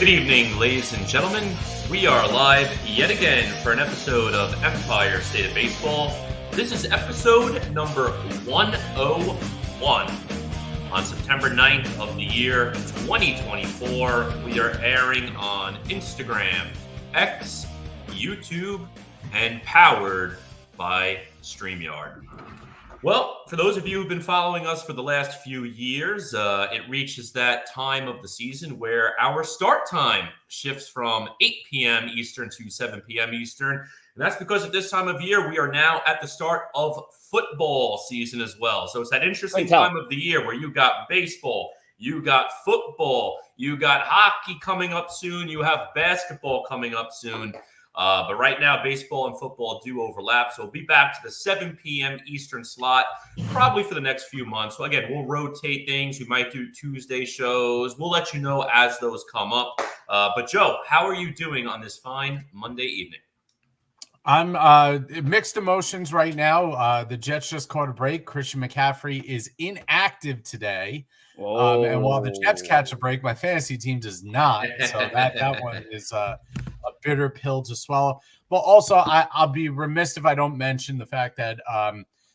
Good evening, ladies and gentlemen. We are live yet again for an episode of Empire State of Baseball. This is episode number 101. On September 9th of the year 2024, we are airing on Instagram, X, YouTube, and powered by StreamYard. Well, for those of you who've been following us for the last few years, it reaches that time of the season where our start time shifts from 8 p.m. Eastern to 7 p.m. Eastern. And that's because at this time of year, we are now at the start of football season as well. So it's that interesting time of the year where you got baseball, you got football, you got hockey coming up soon, you have basketball coming up soon. But right now, baseball and football do overlap. So we'll be back to the 7 p.m. Eastern slot probably for the next few months. So again, we'll rotate things. We might do Tuesday shows. We'll let you know as those come up. But Joe, how are you doing on this fine Monday evening? I'm mixed emotions right now. The Jets just caught a break. Christian McCaffrey is inactive today. And while the Jets catch a break, my fantasy team does not. So that one is a bitter pill to swallow. But also, I'll be remiss if I don't mention the fact that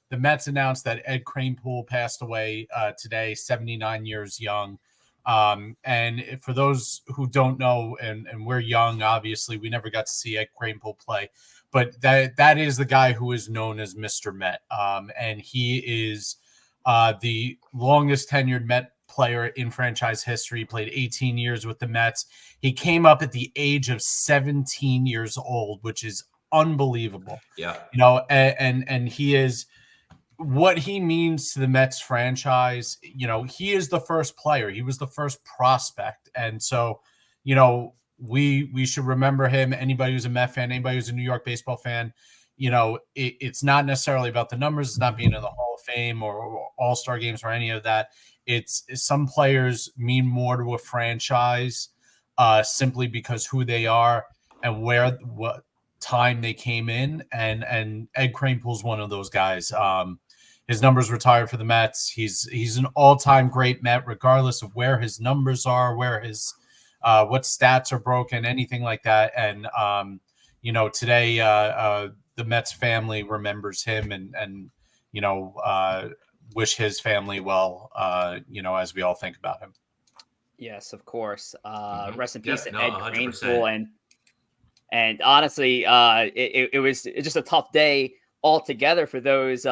the Mets announced that Ed Kranepool passed away today, 79 years young. And for those who don't know, and we're young, obviously, we never got to see Ed Kranepool play. But that is the guy who is known as Mr. Met. And he is the longest tenured Met player in franchise history. Played 18 years with the Mets. He came up at the age of 17 years old, which is unbelievable. Yeah. You know, and he is what he means to the Mets franchise. You know, he is the first player. He was the first prospect. And so, you know, we should remember him. Anybody who's a Met fan, anybody who's a New York baseball fan, you know, it's not necessarily about the numbers. It's not being in the Hall of Fame or All-Star games or any of that. It's some players mean more to a franchise simply because who they are and what time they came in. And Ed Kranepool's one of those guys. His numbers retired for the Mets. He's an all-time great Met, regardless of where his numbers are, where his what stats are broken, anything like that. And you know, today the Mets family remembers him and you know, wish his family well, you know, as we all think about him. Yes, of course. Rest in peace to Ed 100%. Kranepool. And honestly, it was just a tough day altogether for those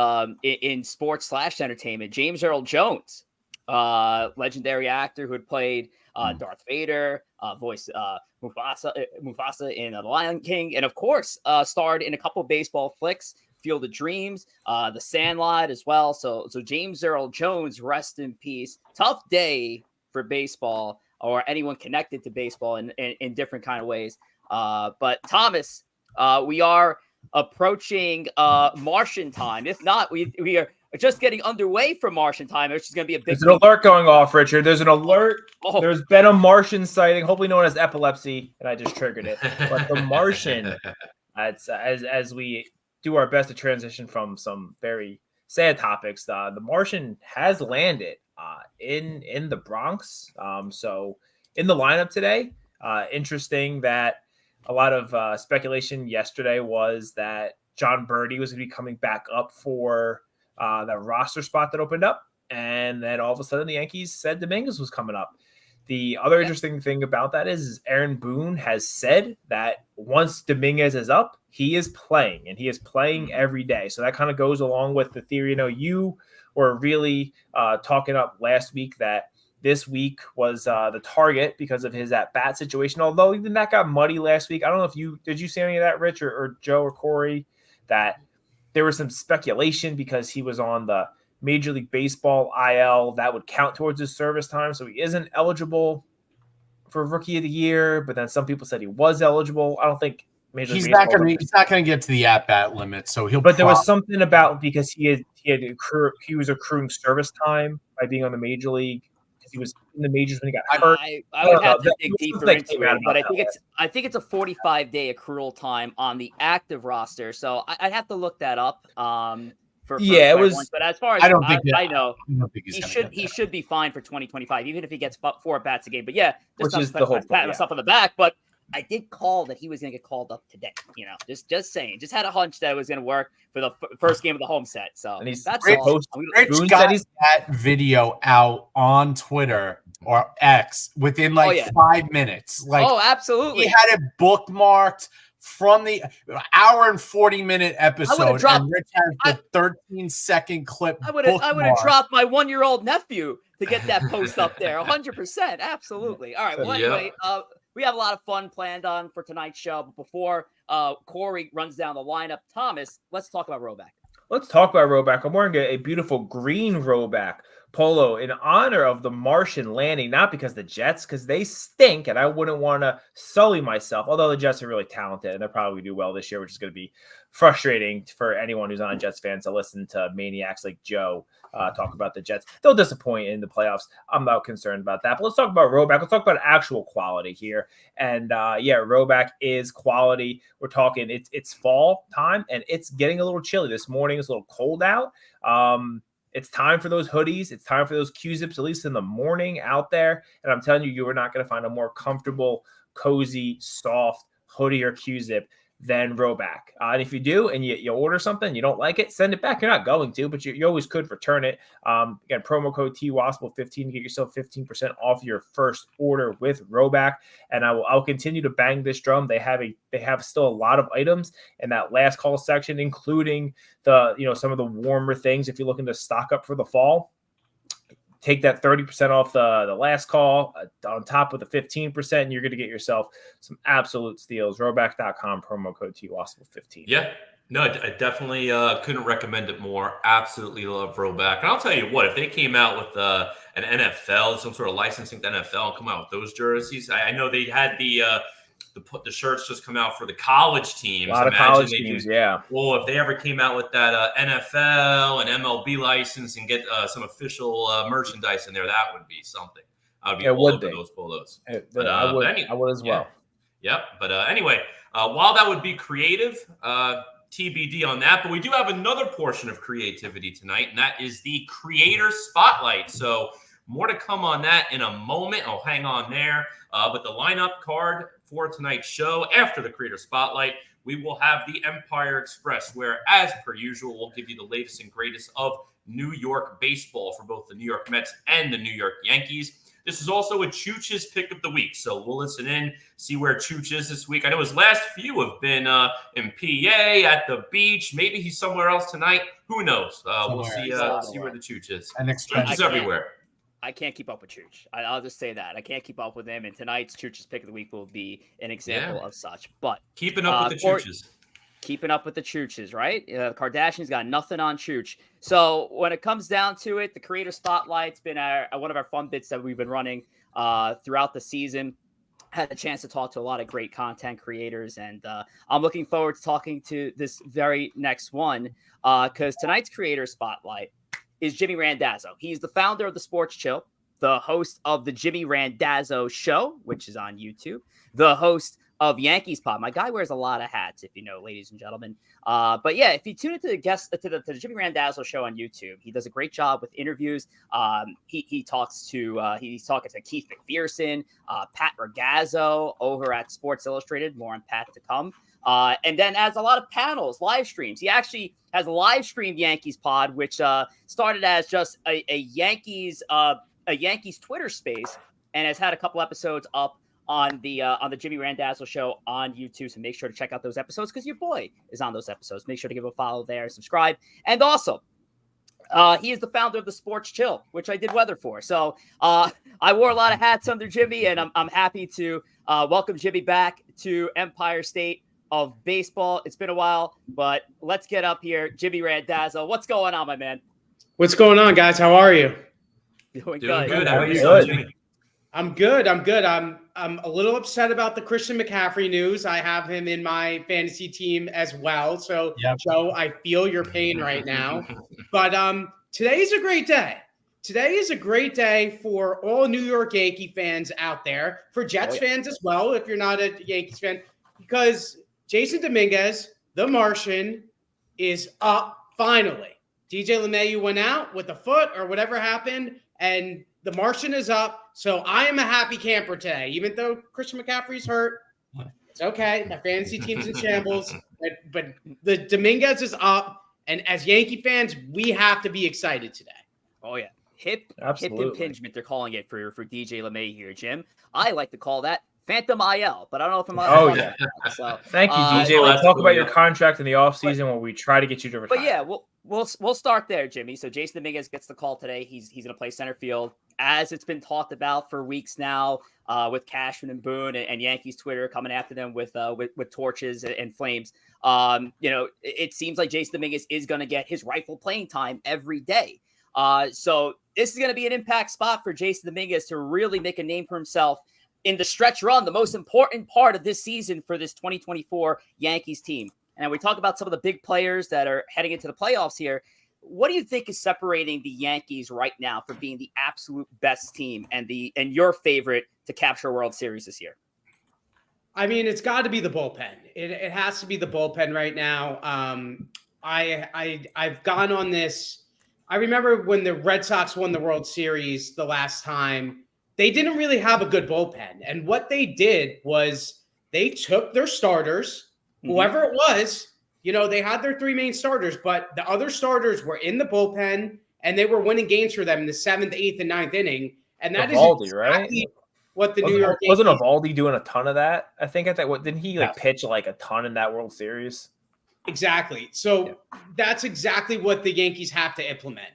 in sports / entertainment. James Earl Jones, legendary actor who had played Darth Vader, voiced Mufasa in The Lion King, and of course starred in a couple of baseball flicks, Field of Dreams, The Sandlot as well. So James Earl Jones, rest in peace. Tough day for baseball or anyone connected to baseball in different kind of ways. But Thomas, we are approaching Martian time. If not, we are just getting underway for Martian time, which is going to be a big. There's an alert going off, Richard. There's an alert. Oh. There's been a Martian sighting, hopefully known as epilepsy, and I just triggered it. But the Martian, as we do our best to transition from some very sad topics, the Martian has landed in the Bronx. So in the lineup today, interesting that a lot of speculation yesterday was that John Birdie was going to be coming back up for that roster spot that opened up. And then all of a sudden the Yankees said Dominguez was coming up. The other interesting thing about that is Aaron Boone has said that once Dominguez is up, he is playing, and he is playing every day. So that kind of goes along with the theory. You know, you were really talking up last week that this week was the target because of his at-bat situation, although even that got muddy last week. I don't know if did you see any of that, Rich or Joe or Corey, that there was some speculation because he was on the Major League Baseball IL that would count towards his service time. So he isn't eligible for Rookie of the Year, but then some people said he was eligible. I don't think he's not going to get to the at-bat limit. So he'll. But there was something about because he was accruing service time by being on the Major League. He was in the majors when he got hurt. I would have to dig deeper into it, but I think it's a 45-day accrual time on the active roster. So I'd have to look that up. it was. Once. But as far as I don't think I know, he should be fine for 2025, even if he gets 4 bats a game. But yeah, which just is the whole pat myself on the back. But I did call that he was going to get called up today. Just saying. Just had a hunch that it was going to work for the first game of the home set. So that's all. Rich got that video out on Twitter or X within 5 minutes. Absolutely. He had it bookmarked from the hour and 40-minute episode. And Rich has the 13-second clip. I would have dropped my 1-year-old nephew to get that post up there. 100%. Absolutely. All right. Well, anyway, we have a lot of fun planned on for tonight's show. But before Corey runs down the lineup, Thomas, let's talk about Roback. Let's talk about Roback. I'm wearing a beautiful green Roback polo in honor of the Martian landing, not because the Jets, because they stink, and I wouldn't want to sully myself, although the Jets are really talented, and they'll probably do well this year, which is going to be frustrating for anyone who's not a Jets fan to listen to maniacs like Joe talk about the Jets. They'll disappoint in the playoffs. I'm not concerned about that. But let's talk about Roback. Let's talk about actual quality here. And Roback is quality. We're talking it's fall time, and it's getting a little chilly. This morning it's a little cold out. It's time for those hoodies. It's time for those Q-zips, at least in the morning out there. And I'm telling you, you are not going to find a more comfortable, cozy, soft hoodie or Q-zip than Roback. And if you do, and you order something, you don't like it, send it back. You're not going to, but you always could return it. Again, promo code TWASPL15 to get yourself 15% off your first order with Roback. And I'll continue to bang this drum. They have still a lot of items in that last call section, including some of the warmer things. If you're looking to stock up for the fall, take that 30% off the last call on top of the 15%, and you're going to get yourself some absolute steals. Roback.com, promo code TWASPL15. Yeah. No, I definitely couldn't recommend it more. Absolutely love Roback. And I'll tell you what, if they came out with an NFL, some sort of licensing to NFL, and come out with those jerseys, I know they had the shirts just come out for the college teams. A lot of college teams, yeah. Well, if they ever came out with that NFL and MLB license and get some official merchandise in there, that would be something. I would be all over those polos. I would as well. Yep. But anyway, while that would be creative, TBD on that. But we do have another portion of creativity tonight, and that is the Creator Spotlight. So more to come on that in a moment. I'll hang on there. But the lineup card for tonight's show, after the Creator Spotlight, we will have the Empire Express, where, as per usual, we'll give you the latest and greatest of New York baseball for both the New York Mets and the New York Yankees. This is also a Chooch's pick of the week, so we'll listen in, see where Chooch is this week. I know his last few have been in PA, at the beach. Maybe he's somewhere else tonight. Who knows? We'll see where the Chooch is. Chooch is everywhere. I can't keep up with Chooch. I'll just say that. I can't keep up with him, and tonight's Chooch's pick of the week will be an example of such. But keeping up with the Chooches. Keeping up with the Chooches, right? The Kardashians got nothing on Chooch. So when it comes down to it, the Creator Spotlight's been one of our fun bits that we've been running throughout the season. Had a chance to talk to a lot of great content creators, and I'm looking forward to talking to this very next one because tonight's Creator Spotlight is Jimmy Randazzo. He's the founder of the Sports Chill, the host of the Jimmy Randazzo Show, which is on YouTube, the host of Yankees Pod. My guy wears a lot of hats, if you know, ladies and gentlemen. But yeah, if you tune into the Jimmy Randazzo Show on YouTube, he does a great job with interviews. He's talking to Keith McPherson, Pat Ragazzo over at Sports Illustrated. More on Pat to come. And then has a lot of panels, live streams. He actually has a live streamed Yankees Pod, which started as just a Yankees Twitter space, and has had a couple episodes up on the Jimmy Randazzo Show on YouTube. So make sure to check out those episodes because your boy is on those episodes. Make sure to give a follow there, subscribe, and also he is the founder of the Sports Chill, which I did weather for. So I wore a lot of hats under Jimmy, and I'm happy to welcome Jimmy back to Empire State of Baseball. It's been a while, but let's get up here. Jimmy Randazzo, what's going on, my man? What's going on, guys? How are you? Doing good. How are you doing, Jimmy? I'm good. I'm a little upset about the Christian McCaffrey news. I have him in my fantasy team as well. So, Joe, I feel your pain right now. But today is a great day. Today is a great day for all New York Yankee fans out there, for Jets fans as well, if you're not a Yankees fan, because Jason Dominguez, the Martian, is up finally. DJ LeMahieu went out with the foot or whatever happened, and the Martian is up. So I am a happy camper today, even though Christian McCaffrey's hurt. It's okay. My fantasy team's in shambles, but the Dominguez is up, and as Yankee fans, we have to be excited today. Oh yeah, hip impingement. They're calling it for DJ LeMahieu here, Jim. I like to call that Phantom IL, but I don't know if I'm. Oh yeah. So, thank you, DJ. We'll talk about your contract in the offseason when we try to get you to retire. But yeah, we'll start there, Jimmy. So Jason Dominguez gets the call today. He's going to play center field, as it's been talked about for weeks now, with Cashman and Boone and Yankees Twitter coming after them with torches and flames. It seems like Jason Dominguez is going to get his rightful playing time every day. So this is going to be an impact spot for Jason Dominguez to really make a name for himself in the stretch run, the most important part of this season for this 2024 Yankees team. And we talk about some of the big players that are heading into the playoffs here. What do you think is separating the Yankees right now from being the absolute best team and your favorite to capture a World Series this year? I mean, it's got to be the bullpen. It has to be the bullpen right now. I've gone on this. I remember when the Red Sox won the World Series the last time, they didn't really have a good bullpen. And what they did was they took their starters, whoever it was, they had their three main starters, but the other starters were in the bullpen and they were winning games for them in the 7th, 8th, and 9th inning. And that Evaldi, is exactly what the New York Yankees. Wasn't Evaldi doing a ton of that? I think at that. What didn't he pitch like a ton in that World Series? Exactly. So that's exactly what the Yankees have to implement.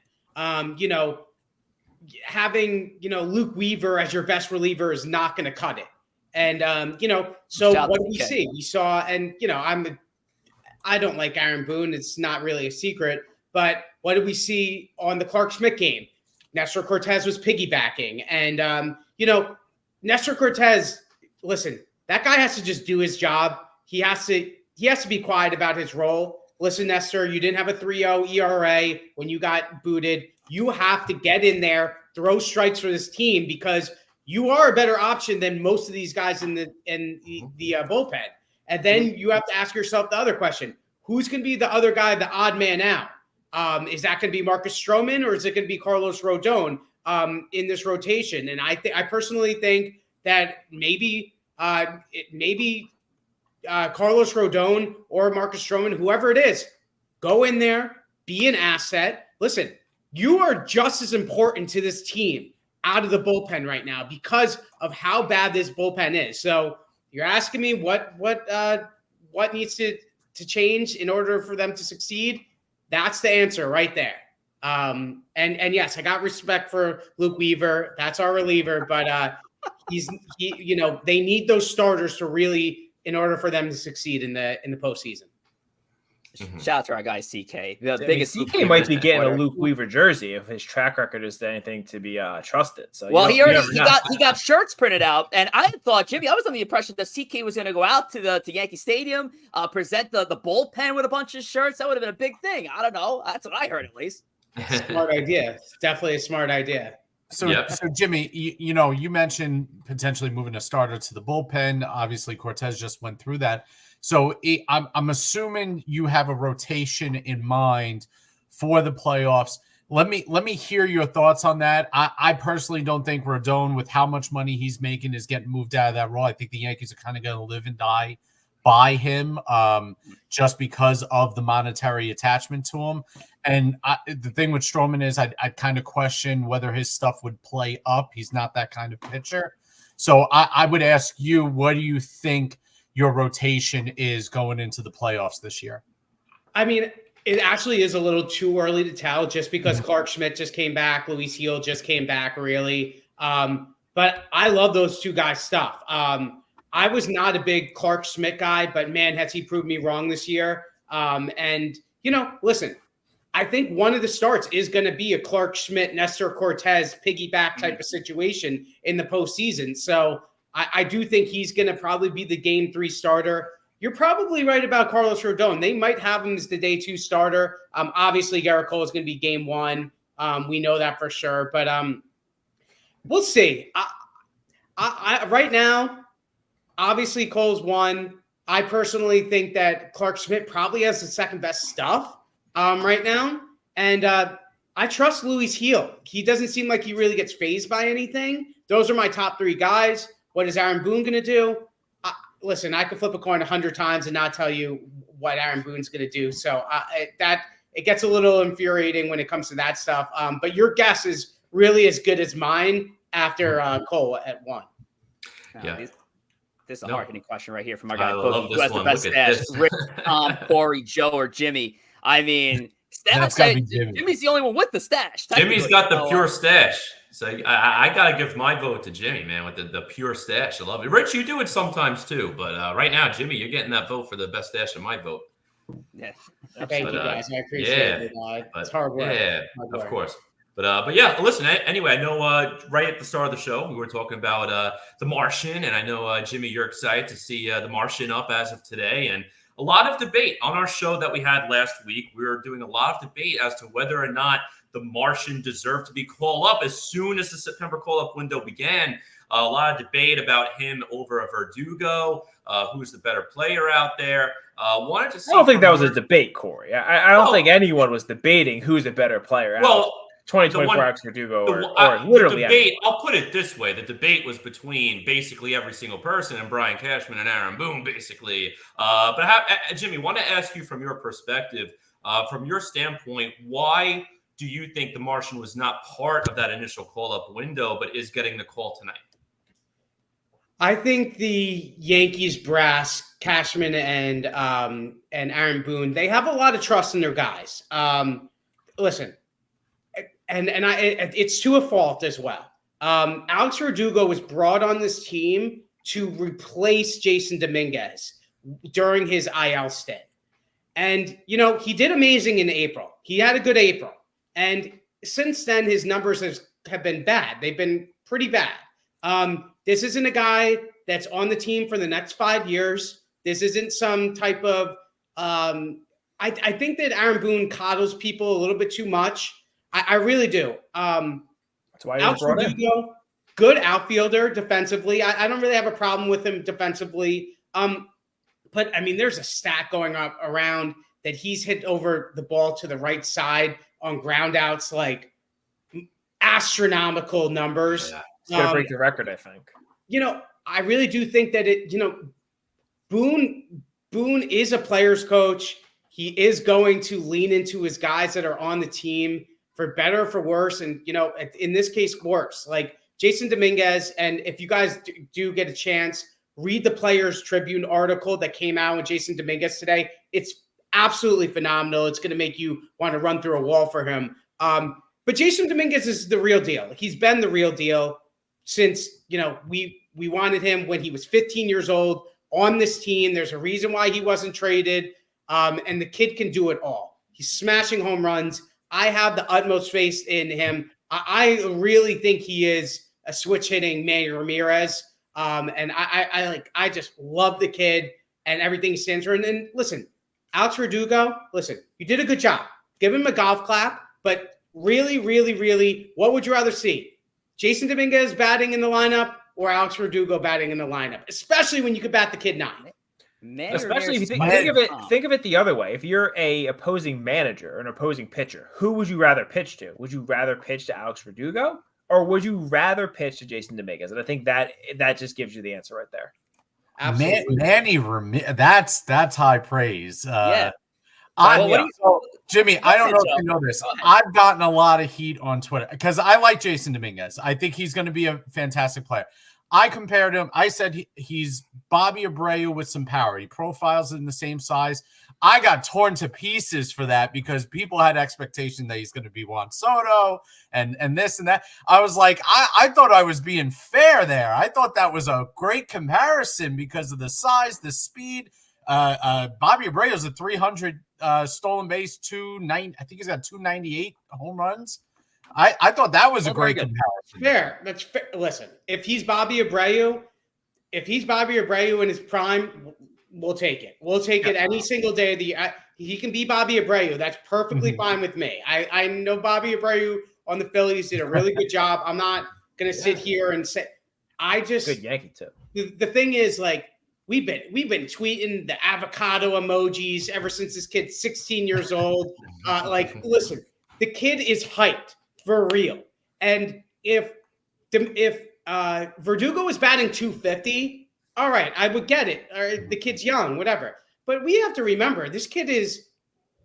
Having, Luke Weaver as your best reliever is not going to cut it. And, so what did we see? We saw, and, I don't like Aaron Boone. It's not really a secret, but what did we see on the Clark Schmidt game? Nestor Cortez was piggybacking and, Nestor Cortez, listen, that guy has to just do his job. He has to be quiet about his role. Listen, Nestor, you didn't have a 3.0 ERA when you got booted. You have to get in there, throw strikes for this team because you are a better option than most of these guys in the bullpen. And then you have to ask yourself the other question: who's going to be the other guy, the odd man out? Is that going to be Marcus Stroman or is it going to be Carlos Rodon in this rotation? And I personally think that maybe Carlos Rodon or Marcus Stroman, whoever it is, go in there, be an asset. Listen, you are just as important to this team out of the bullpen right now because of how bad this bullpen is. So you're asking me what needs to change in order for them to succeed? That's the answer right there. And yes, I got respect for Luke Weaver. That's our reliever, but they need those starters to really, in order for them to succeed in the postseason. Shout out to our guy CK. CK might be getting a Luke Weaver jersey if his track record is anything to be trusted. So he got shirts printed out, and I thought, Jimmy, I was under the impression that CK was going to go out to Yankee Stadium, present the bullpen with a bunch of shirts. That would have been a big thing. I don't know. That's what I heard, at least. Smart idea. It's definitely a smart idea. So Jimmy, you mentioned potentially moving a starter to the bullpen. Obviously, Cortez just went through that. So I'm assuming you have a rotation in mind for the playoffs. Let me hear your thoughts on that. I personally don't think Rodon, with how much money he's making, is getting moved out of that role. I think the Yankees are kind of going to live and die by him just because of the monetary attachment to him. And the thing with Stroman is I'd kind of question whether his stuff would play up. He's not that kind of pitcher. So I would ask you, what do you think your rotation is going into the playoffs this year? I mean, it actually is a little too early to tell just because Clark Schmidt just came back. Luis Gil just came back, really. But I love those two guys' stuff. I was not a big Clark Schmidt guy, but man, has he proved me wrong this year. Listen, I think one of the starts is going to be a Clark Schmidt, Nestor Cortez piggyback type of situation in the postseason. So I do think he's going to probably be the game 3 starter. You're probably right about Carlos Rodon. They might have him as the day 2 starter. Obviously, Garrett Cole is going to be game 1. We know that for sure. But we'll see. I right now, obviously, Cole's 1. I personally think that Clark Schmidt probably has the second best stuff right now. And I trust Louis Heel. He doesn't seem like he really gets fazed by anything. Those are my top 3 guys. What is Aaron Boone going to do? Listen, I could flip a coin 100 times and not tell you what Aaron Boone's going to do. So it gets a little infuriating when it comes to that stuff. But your guess is really as good as mine after Cole at 1. Yeah. This is a hard-hitting question right here from our guy. I love Who this has one. the best Look at stash? this. Rick, Tom, Corey, Joe, or Jimmy? I mean, That's gotta be Jimmy. Jimmy's the only one with the stash. Jimmy's got the pure stash. So I got to give my vote to Jimmy, man, with the pure stash. I love it. Rich, you do it sometimes too. But right now, Jimmy, you're getting that vote for the best stash in my vote. Yeah. Thank you, guys. I appreciate it. It's hard work. Yeah, of course. But yeah, listen, anyway, I know right at the start of the show, we were talking about The Martian. And I know, Jimmy, you're excited to see The Martian up as of today. And a lot of debate on our show that we had last week. We were doing a lot of debate as to whether or not The Martian deserved to be called up as soon as the September call-up window began. A lot of debate about him over a Verdugo, who's the better player out there. Wanted to see. I don't think that was a debate, Corey. I don't think anyone was debating who's a better player. Well, 2024 Alex Verdugo or literally the debate. I'll put it this way: the debate was between basically every single person and Brian Cashman and Aaron Boone, basically. But Jimmy, want to ask you from your perspective, from your standpoint, why do you think The Martian was not part of that initial call-up window, but is getting the call tonight? I think the Yankees brass, Cashman and Aaron Boone, they have a lot of trust in their guys. Listen, and it's to a fault as well. Alex Verdugo was brought on this team to replace Jason Dominguez during his IL stint. And, he did amazing in April. He had a good April. And since then, his numbers have been bad. They've been pretty bad. This isn't a guy that's on the team for the next 5 years. This isn't some type of I think that Aaron Boone coddles people a little bit too much. I really do. That's why he Alex was brought in. Verdugo, good outfielder defensively. I don't really have a problem with him defensively. But I mean, there's a stat going up around that he's hit over the ball to the right side on ground outs, like astronomical numbers. Yeah. He's going to break the record, I think. I really do think that Boone is a player's coach. He is going to lean into his guys that are on the team for better or for worse. And, in this case, worse. Like Jason Dominguez. And if you guys do get a chance, read the Players Tribune article that came out with Jason Dominguez today. It's absolutely phenomenal. It's going to make you want to run through a wall for him. But Jason Dominguez is the real deal. He's been the real deal since, we wanted him when he was 15 years old on this team. There's a reason why he wasn't traded. And the kid can do it all. He's smashing home runs. I have the utmost faith in him. I really think he is a switch hitting Manny Ramirez. And I just love the kid and everything he stands for. And then listen, Alex Verdugo, you did a good job. Give him a golf clap. But really, really, really, what would you rather see? Jason Dominguez batting in the lineup or Alex Verdugo batting in the lineup? Especially when you could bat the kid 9. Especially if you think of it the other way. If you're a opposing manager or an opposing pitcher, who would you rather pitch to? Would you rather pitch to Alex Verdugo or would you rather pitch to Jason Dominguez? And I think that just gives you the answer right there. Absolutely. Manny Ramirez, that's high praise. Yeah. Jimmy, I don't know if you know this. I've gotten a lot of heat on Twitter because I like Jason Dominguez. I think he's going to be a fantastic player. I compared him. I said he's Bobby Abreu with some power. He profiles in the same size. I got torn to pieces for that because people had expectation that he's going to be Juan Soto and this and that. I was like, I thought I was being fair there. I thought that was a great comparison because of the size, the speed. Bobby Abreu is a 300 stolen base, 290. I think he's got 298 home runs. I thought that was a great comparison. Fair. That's fair. Listen, if he's Bobby Abreu in his prime, we'll take it. We'll take it any single day of the year. He can be Bobby Abreu. That's perfectly fine with me. I know Bobby Abreu on the Phillies did a really good job. I'm not going to sit here and say good Yankee too. The thing is, like, we've been tweeting the avocado emojis ever since this kid's 16 years old. Listen. The kid is hyped for real. And if Verdugo was batting 250, all right, I would get it. All right, the kid's young, whatever. But we have to remember, this kid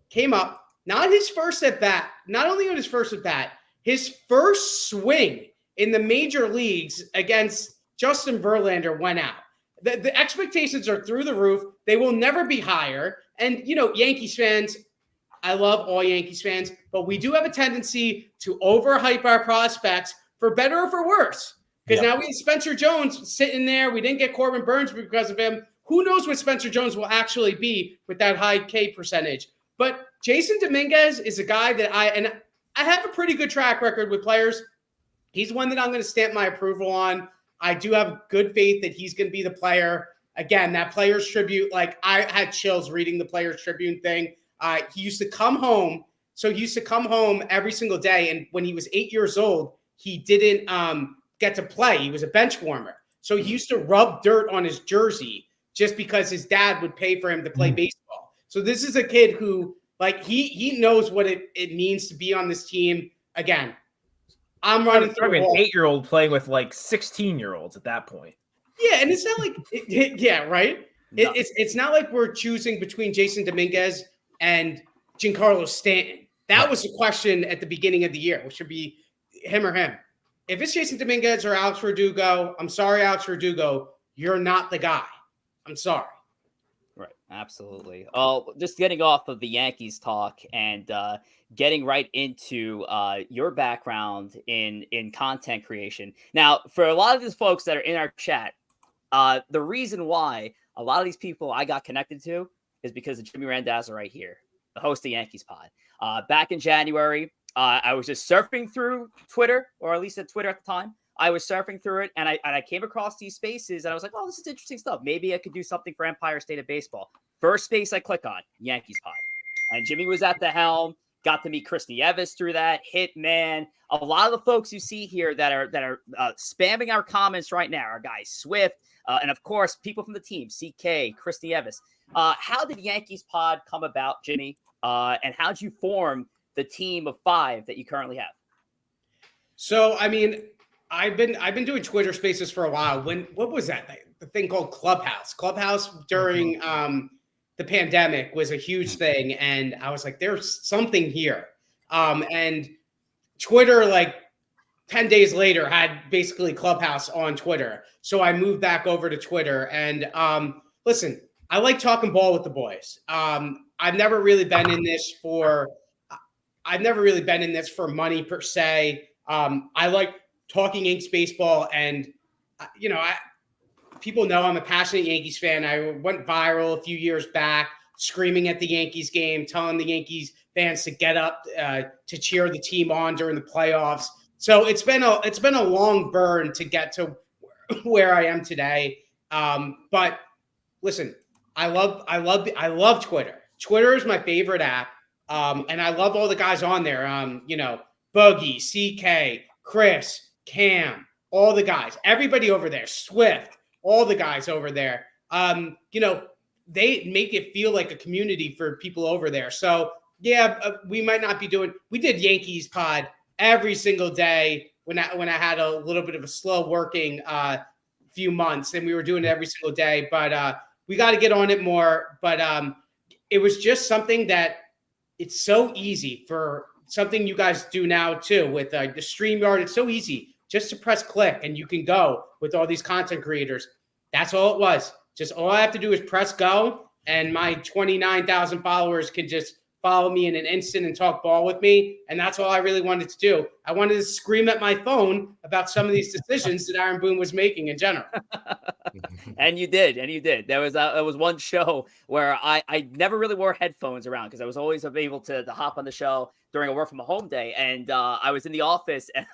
came up, not his first at bat, not only on his first at bat, his first swing in the major leagues against Justin Verlander went out. The expectations are through the roof. They will never be higher. And, Yankees fans, I love all Yankees fans, but we do have a tendency to overhype our prospects for better or for worse. Because now we have Spencer Jones sitting there. We didn't get Corbin Burns because of him. Who knows what Spencer Jones will actually be with that high K percentage. But Jason Dominguez is a guy that I have a pretty good track record with players. He's one that I'm going to stamp my approval on. I do have good faith that he's going to be the player. Again, that Players Tribute, like I had chills reading the Players Tribune thing. He used to come home. So he used to come home every single day. And when he was 8 years old, he didn't get to play. He was a bench warmer. So he used to rub dirt on his jersey just because his dad would pay for him to play baseball. So this is a kid who, like, he knows what it means to be on this team. Again, I'm running through an 8-year-old playing with like 16-year-olds at that point. Yeah, and it's not like right? No. It's not like we're choosing between Jason Dominguez and Giancarlo Stanton. That was the question at the beginning of the year. It should be him or him. If it's Jason Dominguez or Alex Verdugo, I'm sorry, Alex Verdugo, you're not the guy. I'm sorry. Right, absolutely. Oh, just getting off of the Yankees talk and getting right into your background in content creation. Now, for a lot of these folks that are in our chat, the reason why a lot of these people I got connected to is because of Jimmy Randazzo right here, the host of Yankees Pod. Back in January, I was just surfing through Twitter, or at least at Twitter at the time. I was surfing through it, and I came across these spaces, and I was like, oh, this is interesting stuff. Maybe I could do something for Empire State of Baseball. First space I click on, Yankees Pod. And Jimmy was at the helm, got to meet Chris Nieves through that, Hitman. A lot of the folks you see here that are spamming our comments right now are guys Swift, and of course, people from the team, CK, Chris Nieves. How did Yankees Pod come about, Jimmy? And how did you form the team of 5 that you currently have? So, I mean, I've been doing Twitter Spaces for a while. What was that? The thing called Clubhouse. Clubhouse during the pandemic was a huge thing, and I was like, "There's something here." And Twitter, like 10 days later, had basically Clubhouse on Twitter. So I moved back over to Twitter. And listen, I like talking ball with the boys. I've never really been in this for money per se. I like talking Yankees baseball, and people know I'm a passionate Yankees fan. I went viral a few years back, screaming at the Yankees game, telling the Yankees fans to get up to cheer the team on during the playoffs. So it's been a long burn to get to where I am today. But listen, I love Twitter. Twitter is my favorite app, and I love all the guys on there. Boogie, CK, Chris, Cam, all the guys, everybody over there, Swift, all the guys over there. They make it feel like a community for people over there. So yeah, we might not be we did Yankees Pod every single day when I had a little bit of a slow working few months, and we were doing it every single day, but we got to get on it more. But it was just something that it's so easy for something you guys do now too with the StreamYard. It's so easy just to press click and you can go with all these content creators. That's all it was. Just all I have to do is press go, and my 29,000 followers can just follow me in an instant and talk ball with me. And that's all I really wanted to do. I wanted to scream at my phone about some of these decisions that Aaron Boone was making in general. And you did. There was one show where I never really wore headphones around because I was always able to hop on the show during a work from home day. And I was in the office, and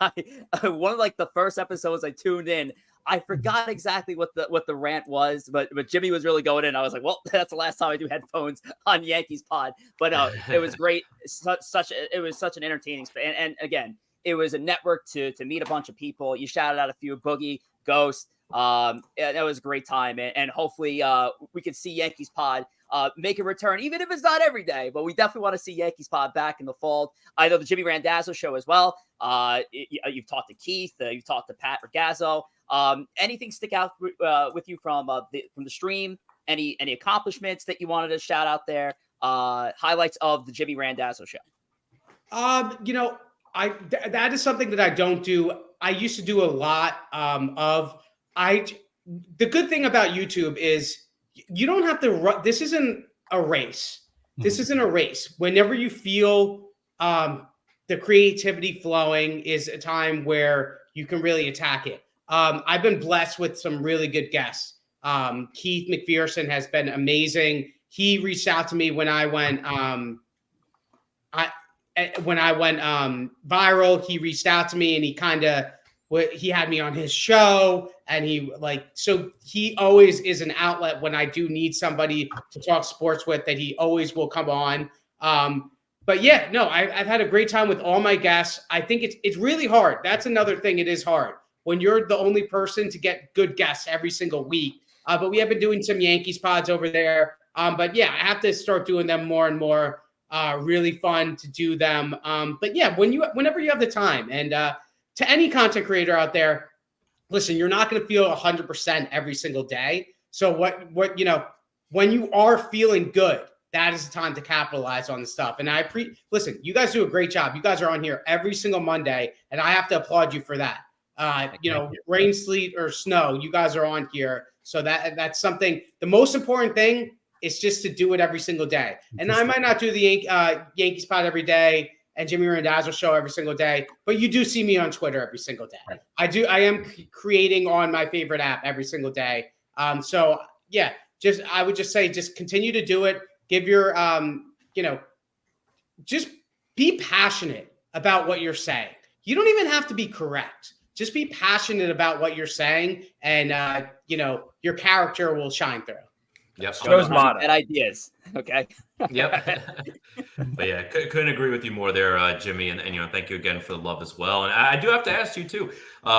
one of like the first episodes I tuned in, I forgot exactly what the rant was, but Jimmy was really going in. I was like, well, that's the last time I do headphones on Yankees Pod. But it was great. It was such an entertaining and again, it was a network to meet a bunch of people. You shouted out a few, Boogie, Ghost, That was a great time, and hopefully we can see Yankees Pod make a return, even if it's not every day. But we definitely want to see Yankees Pod back in the fold. I know the Jimmy Randazzo show as well. You've talked to Keith, you've talked to Pat Ragazzo. Anything stick out with you from the stream? Any accomplishments that you wanted to shout out there? Highlights of the Jimmy Randazzo show. That is something that I don't do. I used to do a lot the good thing about YouTube is you don't have to run. This isn't a race. This isn't a race. Whenever you feel the creativity flowing is a time where you can really attack it. I've been blessed with some really good guests. Keith McPherson has been amazing. He reached out to me when I went viral. He reached out to me and he had me on his show, and he always is an outlet when I do need somebody to talk sports with, that he always will come on. But yeah, no, I've had a great time with all my guests. I think it's really hard. That's another thing. It is hard when you're the only person to get good guests every single week. But we have been doing some Yankees pods over there. But yeah, I have to start doing them more and more. Really fun to do them. But yeah, whenever you have the time, and to any content creator out there, listen, you're not going to feel 100% every single day. So when you are feeling good, that is the time to capitalize on the stuff. And listen, you guys do a great job. You guys are on here every single Monday, and I have to applaud you for that. Rain, sleet, or snow, you guys are on here. So that's something. The most important thing is just to do it every single day. And I might not do the Yankees Pod every day and Jimmy Randazzo show every single day, but you do see me on Twitter every single day. Right. I am creating on my favorite app every single day. So yeah, I would just say, just continue to do it. Give your, just be passionate about what you're saying. You don't even have to be correct. Just be passionate about what you're saying, and your character will shine through. Yep. Those and ideas. Okay. Yep. But yeah, couldn't agree with you more there, Jimmy. And thank you again for the love as well. And I do have to ask you too,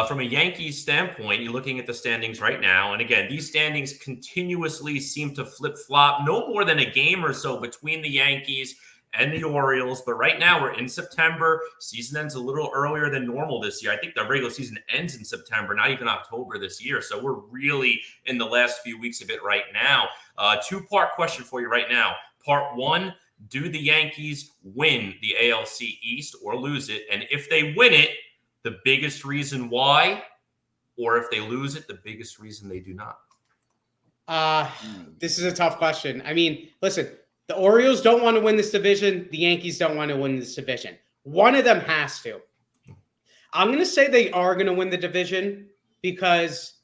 from a Yankees standpoint, you're looking at the standings right now. And again, these standings continuously seem to flip flop, no more than a game or so between the Yankees and the Orioles. But right now we're in September. Season ends a little earlier than normal this year. I think the regular season ends in September, not even October this year. So we're really in the last few weeks of it right now. Two-part question for you right now. Part one, do the Yankees win the ALC East or lose it? And if they win it, the biggest reason why, or if they lose it, the biggest reason they do not? This is a tough question. I mean, listen, the Orioles don't want to win this division. The Yankees don't want to win this division. One of them has to. I'm going to say they are going to win the division because,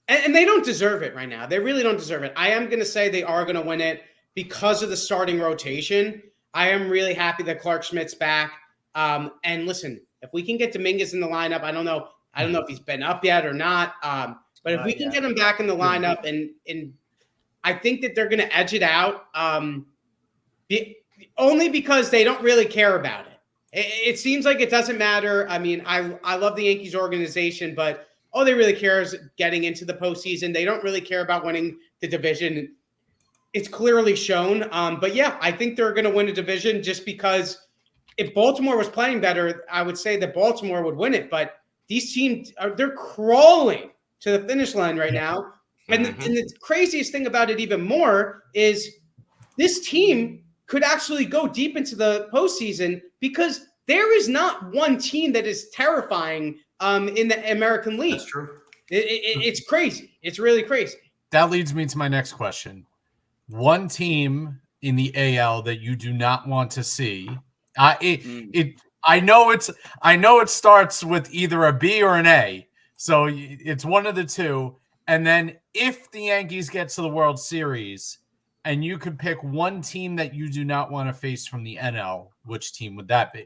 and they don't deserve it right now. They really don't deserve it. I am going to say they are going to win it because of the starting rotation. I am really happy that Clark Schmidt's back. And listen, if we can get Dominguez in the lineup, I don't know if he's been up yet or not. But if we can get him back in the lineup, and I think that they're going to edge it out. Only because they don't really care about it. It seems like it doesn't matter. I mean, I love the Yankees organization, but all they really care is getting into the postseason. They don't really care about winning the division. It's clearly shown. But yeah, I think they're going to win a division just because if Baltimore was playing better, I would say that Baltimore would win it. But these teams, they're crawling to the finish line right now. And the craziest thing about it even more is this team could actually go deep into the postseason because there is not one team that is terrifying in the American League. That's true. It's crazy. It's really crazy. That leads me to my next question. One team in the AL that you do not want to see. I know it starts with either a B or an A. So it's one of the two. And then if the Yankees get to the World Series, and you could pick one team that you do not want to face from the NL, which team would that be?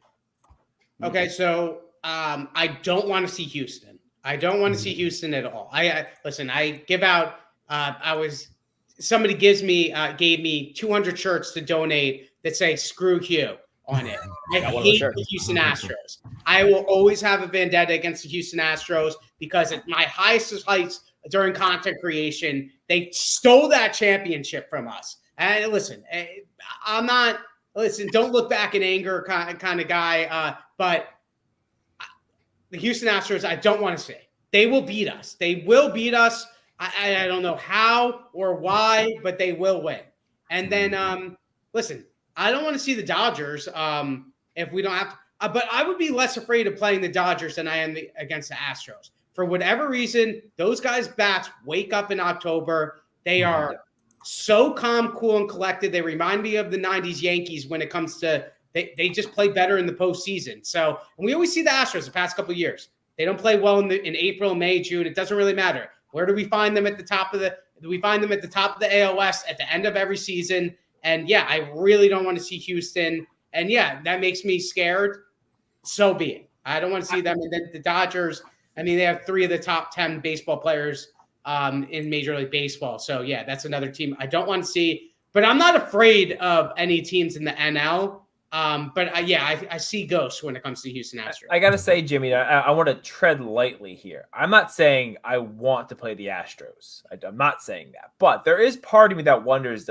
Okay, so I don't want to see Houston. I don't want to see Houston at all. Listen, I give out somebody gave me 200 shirts to donate that say "Screw Hugh" on it. I hate the Houston Astros. I will always have a vendetta against the Houston Astros because at my highest heights during content creation. They stole that championship from us. And listen, I'm not. Listen, don't look back in anger kind of guy. But the Houston Astros, I don't want to see. They will beat us. They will beat us. I don't know how or why, but they will win. And then, listen, I don't want to see the Dodgers if we don't have to. But I would be less afraid of playing the Dodgers than I am against the Astros. For whatever reason, those guys' bats wake up in October. They are so calm, cool, and collected. They remind me of the 90s Yankees when it comes to they just play better in the postseason. So and we always see the Astros the past couple of years. They don't play well in April, May, June. It doesn't really matter. Where do we find them at the top of the AL West at the end of every season? And yeah, I really don't want to see Houston. And yeah, that makes me scared. So be it. I don't want to see them. And then the Dodgers, I mean, they have 3 of the top 10 baseball players in Major League Baseball. So yeah, that's another team I don't want to see. But I'm not afraid of any teams in the NL. But I see ghosts when it comes to Houston Astros. I got to say, Jimmy, I want to tread lightly here. I'm not saying I want to play the Astros. I'm not saying that. But there is part of me that wonders,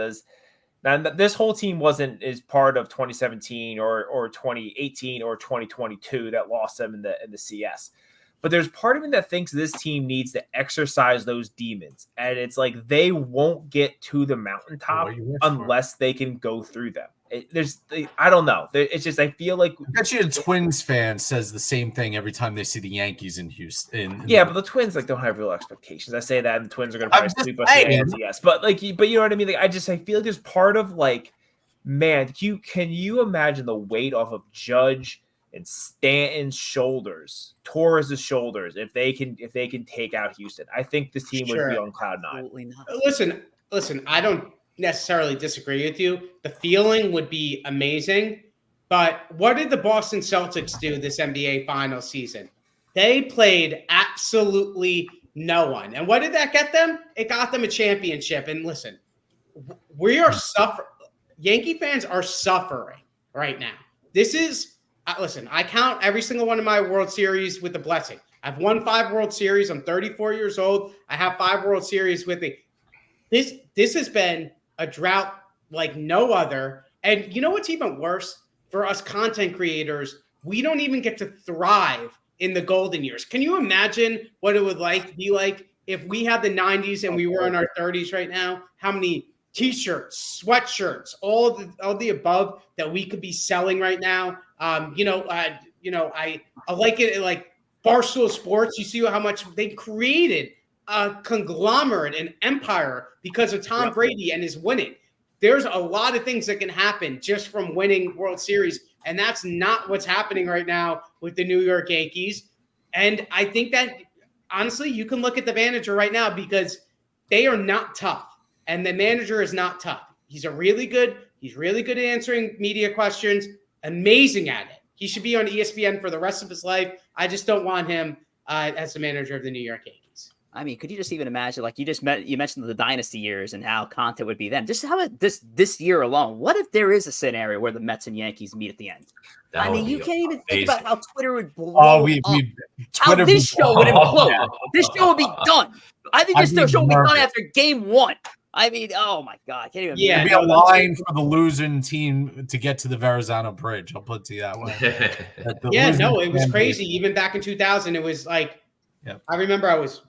now this whole team is part of 2017 or 2018 or 2022 that lost them in the CS. But there's part of me that thinks this team needs to exercise those demons. And it's like they won't get to the mountaintop unless they can go through them. I don't know. It's just I feel like actually a Twins fan says the same thing every time they see the Yankees in Houston. But the Twins don't have real expectations. I say that, and the Twins are going to probably sweep us in the ALCS. But you know what I mean. I feel like there's part of man, can you imagine the weight off of Judge and Stanton's shoulders, Torres' shoulders, if they can take out Houston? I think this team would be on cloud 9. Listen, I don't necessarily disagree with you. The feeling would be amazing. But what did the Boston Celtics do this NBA final season? They played absolutely no one. And what did that get them? It got them a championship. And listen, we are suffering. Yankee fans are suffering right now. This is, listen, I count every single one of my World Series with a blessing. I've won 5 World Series. I'm 34 years old. I have 5 World Series with me. This has been a drought like no other. And you know what's even worse? For us content creators, we don't even get to thrive in the golden years. Can you imagine what it would be like if we had the 90s and we were in our 30s right now? How many T-shirts, sweatshirts, all the above that we could be selling right now? I like it like Barstool Sports. You see how much they created a conglomerate, an empire because of Tom Brady and his winning. There's a lot of things that can happen just from winning World Series, and that's not what's happening right now with the New York Yankees. And I think that, honestly, you can look at the manager right now because they are not tough, and the manager is not tough. He's really good at answering media questions, amazing at it. He should be on ESPN for the rest of his life. I just don't want him as the manager of the New York Yankees. I mean, could you just even imagine, you mentioned the dynasty years and how content would be then. Just how about this year alone? What if there is a scenario where the Mets and Yankees meet at the end? I mean, you can't even think about how Twitter would blow up. How this show would implode. This show would be done. I think this show would be done after game 1. I mean, oh my God. Can't even It'd be a line for the losing team to get to the Verrazano Bridge. I'll put it to you that way. It was crazy. Even back in 2000, it was like, I remember I was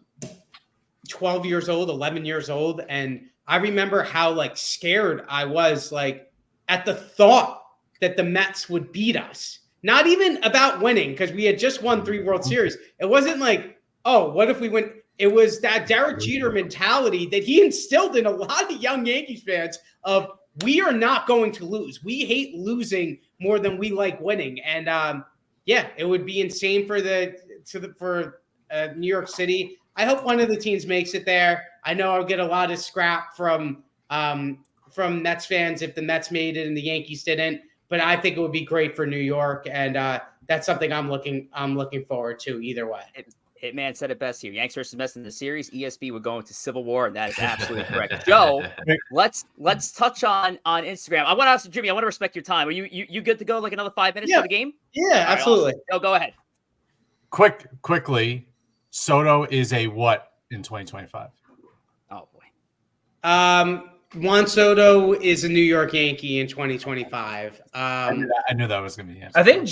12 years old, 11 years old. And I remember how scared I was at the thought that the Mets would beat us. Not even about winning because we had just won 3 World Series. It wasn't what if we win? It was that Derek Jeter mentality that he instilled in a lot of young Yankees fans of we are not going to lose. We hate losing more than we like winning. And it would be insane for New York City. I hope one of the teams makes it there. I know I'll get a lot of scrap from Mets fans if the Mets made it and the Yankees didn't. But I think it would be great for New York, and that's something I'm looking forward to either way. Hitman said it best here. Yanks versus Mets in the series. ESB would go into civil war, and that is absolutely correct. Joe, let's touch on Instagram. I want to ask Jimmy. I want to respect your time. Are you good to go? Another 5 minutes for the game? Yeah, absolutely. Awesome. Go ahead. Quickly. Soto is a what? in 2025? Oh boy. Juan Soto is a New York Yankee in 2025. I knew that was going to be the answer. I think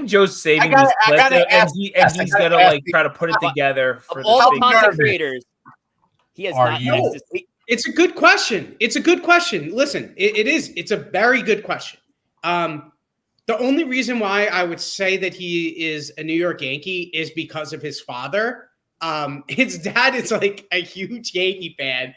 Joe's saving these clips, and he's gonna like try to put it together for all the the content creators. He has not asked this. It's a good question. It's a good question. Listen, it is. It's a very good question. The only reason why I would say that he is a New York Yankee is because of his father. His dad is like a huge Yankee fan.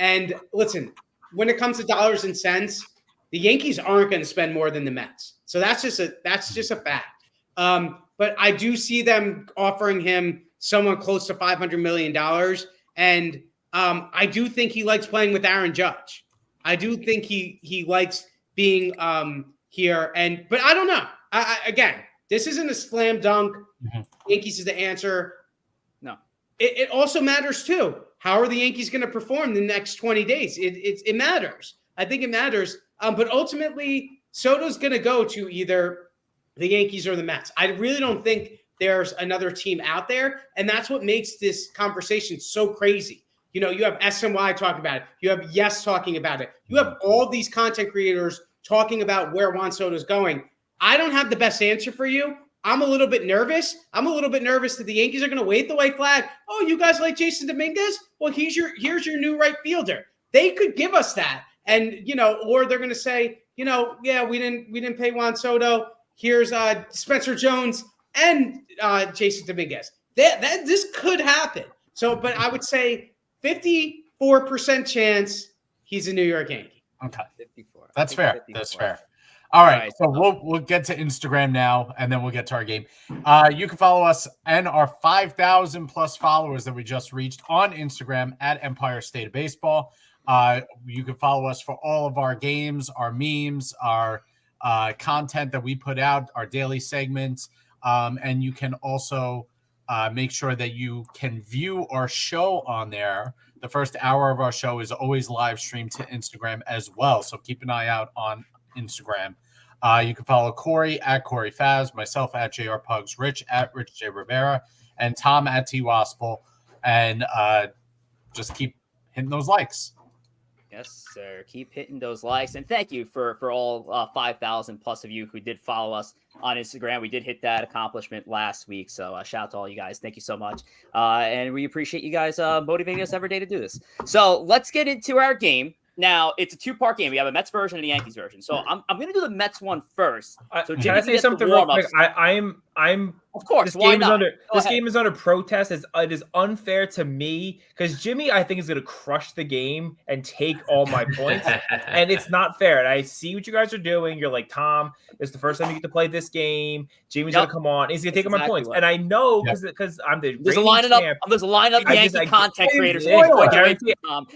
And listen, when it comes to dollars and cents, the Yankees aren't going to spend more than the Mets. So that's just a fact. But I do see them offering him someone close to $500 million. And I do think he likes playing with Aaron Judge. I do think he likes being here. But I don't know. Again, this isn't a slam dunk. Mm-hmm. Yankees is the answer. No. It also matters too. How are the Yankees going to perform the next 20 days? It matters. I think it matters. But ultimately, Soto's going to go to either the Yankees or the Mets. I really don't think there's another team out there. And that's what makes this conversation so crazy. You know, you have SNY talking about it. You have Yes talking about it. You have all these content creators talking about where Juan Soto's going. I don't have the best answer for you. I'm a little bit nervous. I'm a little bit nervous that the Yankees are going to wave the white flag. Oh, you guys like Jason Dominguez? Well, here's your new right fielder. They could give us that. And, you know, or they're going to say, you know, yeah, we didn't pay Juan Soto. Here's Spencer Jones and Jason Dominguez. This could happen. So, but I would say 54% chance he's a New York Yankee. Okay. 54. That's fair. 54. That's fair. All right. So we'll get to Instagram now, and then we'll get to our game. You can follow us and our 5,000 plus followers that we just reached on Instagram at Empire State of Baseball. You can follow us for all of our games, our memes, our content that we put out, our daily segments. And you can also make sure that you can view our show on there. The first hour of our show is always live streamed to Instagram as well. So keep an eye out on Instagram. You can follow Corey at Corey Favs, myself at JR Pugs, Rich at Rich J Rivera, and Tom at T Wospil. And just keep hitting those likes. Yes, sir. Keep hitting those likes. And thank you for all 5,000 plus of you who did follow us on Instagram. We did hit that accomplishment last week. So shout out to all you guys. Thank you so much. And we appreciate you guys motivating us every day to do this. So let's get into our game. Now, it's a two-part game. We have a Mets version and a Yankees version. So I'm going to do the Mets one first. So can I say something real quick? I'm of course. This game is under protest. It is unfair to me because Jimmy, I think, is going to crush the game and take all my points, and it's not fair. And I see what you guys are doing. You're like, Tom, it's the first time you get to play this game. Jimmy's going to come on. He's going to take all my points, and I know because I'm the there's a lineup of Yankee content creators.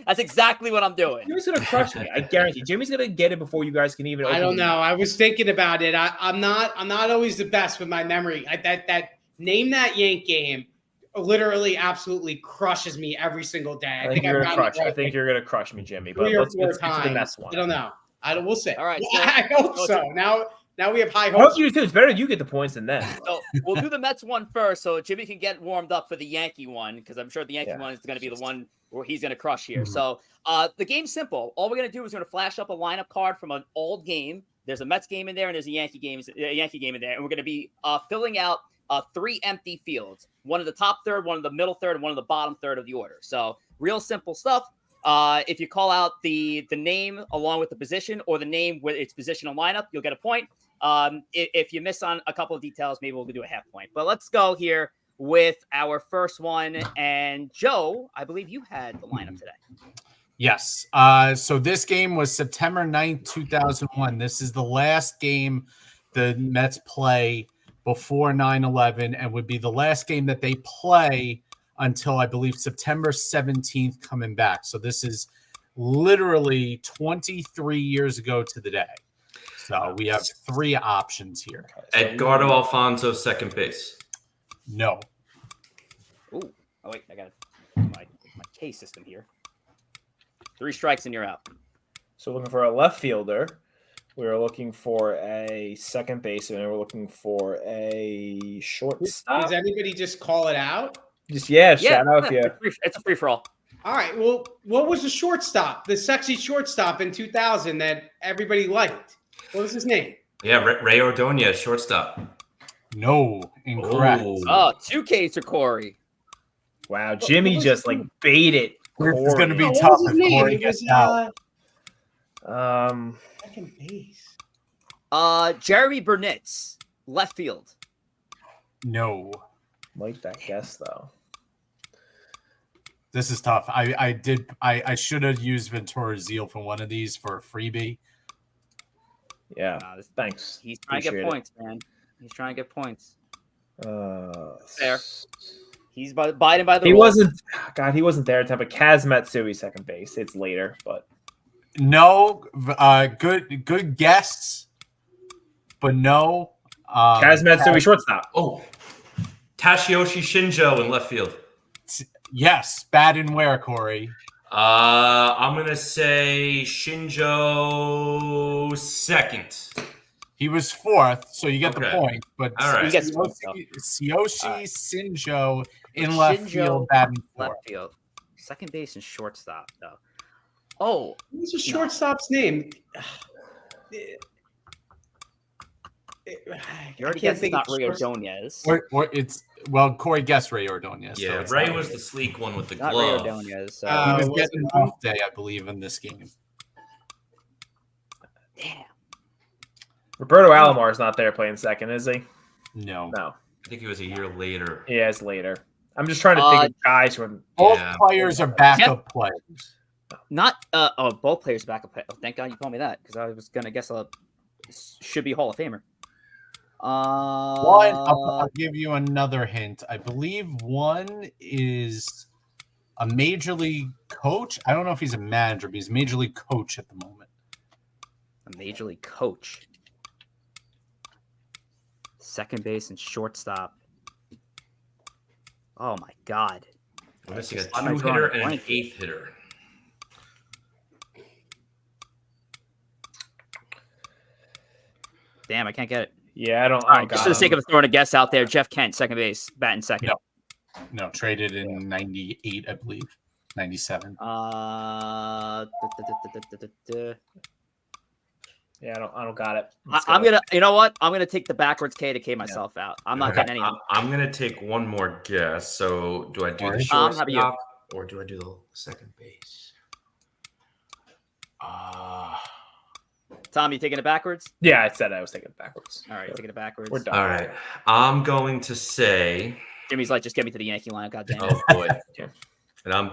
That's exactly what I'm doing. Jimmy's going to crush me. I guarantee. Jimmy's going to get it before you guys can even. I don't know. I was thinking about it. I'm not always the best with my memory. That name that Yank game literally absolutely crushes me every single day. I think you're gonna crush me, Jimmy. But let's get to the Mets one. I don't know. We'll see. All right. So, I hope so. Now we have high hopes. I hope you too. It's better you get the points than them. So we'll do the Mets one first, so Jimmy can get warmed up for the Yankee one, because I'm sure the Yankee one is going to be the one where he's going to crush here. Mm-hmm. So the game's simple. All we're going to do is we're going to flash up a lineup card from an old game. There's a Mets game in there, and there's a Yankee game in there, and we're going to be filling out 3 empty fields. One of the top third, one of the middle third, and one of the bottom third of the order. So real simple stuff. If you call out the name along with the position or the name with its position and lineup, you'll get a point. If you miss on a couple of details, maybe we'll do a half point. But let's go here with our first one. And Joe, I believe you had the lineup today. Yes. So this game was September 9th, 2001. This is the last game the Mets play before 9/11 and would be the last game that they play until, I believe, September 17th coming back. So this is literally 23 years ago to the day. So we have 3 options here. Edgardo Alfonso, second base. No. Oh wait, I got my K system here. 3 strikes and you're out. So looking for a left fielder. We're looking for a second baseman. We're looking for a shortstop. Does anybody just call it out? Just shout out if you. It's a free for all. All right. Well, what was the shortstop, the sexy shortstop in 2000 that everybody liked? What was his name? Yeah, Ray Ordonez, shortstop. No, incorrect. Oh, 2Ks for Corey. Wow, Jimmy just like baited. This is going to be What tough was his if name? Corey It gets was out. second base. Jeremy Burnitz, left field. No. Like that guess though. This is tough. I should have used Ventura Zeal for one of these for a freebie. Yeah. Thanks. He's trying to get points, man. He's trying to get points. Fair. He's Biden by the He rules. wasn't. God, he wasn't there at the time. But Kaz Matsui, second base. It's later, but No. Good guess, but no. Kaz Matsui, shortstop. Oh, Tashiyoshi Shinjo in left field. Yes, bad and where, Corey? I'm gonna say Shinjo second. He was fourth, so you get the point. But all right, he gets Tsuyoshi Shinjo in left field, bad and fourth. Left field, second base and shortstop though. Oh, What's the shortstop's name? You already guessed it's not Ray Ordonez. Or it's Corey guessed Ray Ordonez. Yeah, so Ray was the sleek one with the Not glove. Ray Ordonez. So. He was getting an off day, I believe, in this game. Damn. Roberto Alomar is not there playing second, is he? No. No. I think he was a year later. Yeah, it's later. I'm just trying to think of guys who Both players are backup players. Not both players backup. Oh, thank God you told me that because I was gonna guess should be Hall of Famer. One, I'll give you another hint. I believe one is a major league coach. I don't know if he's a manager, but he's a major league coach at the moment. A major league coach. Second base and shortstop. Oh my God. I'm missing a 2-hitter and an 8th hitter. Damn, I can't get it. Yeah, I don't. All right, just for the sake of throwing a guess out there, Jeff Kent, second base, batting second. No, traded in 98, I believe. 97. Yeah, I don't got it. I'm gonna, you know what? I'm gonna take the backwards K to K myself out. I'm not getting any. I'm gonna take one more guess. So, do I do the shortstop or do I do the second base? Tom, you taking it backwards? Yeah, I said I was taking it backwards. All right, taking it backwards. We're done. All right, I'm going to say. Jimmy's like, just get me to the Yankee line. God damn it. Oh boy, and I'm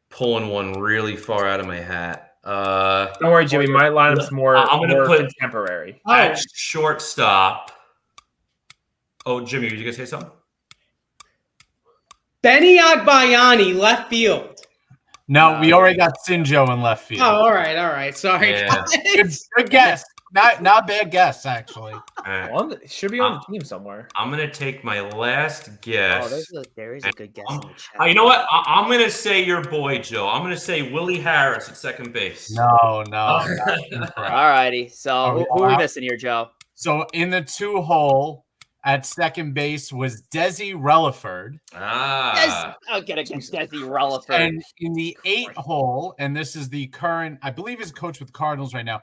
pulling one really far out of my hat. Don't worry, Jimmy. My lineup's more contemporary. At shortstop. Oh, Jimmy, did you guys say something? Benny Agbayani, left field. No, we already got Sinjo in left field. Oh, all right. Sorry. Yeah. Good guess. Not bad guess, actually. Well, it should be on the team somewhere. I'm gonna take my last guess. Oh, there is a good guess in the chat. You know what? I'm gonna say your boy Joe. I'm gonna say Willie Harris at second base. No. All righty. So who are we missing here, Joe? So in the 2-hole at second base was Desi Relaford. I'll get against Desi Relaford. And in the 8-hole, and this is the current, I believe he's coach with Cardinals right now.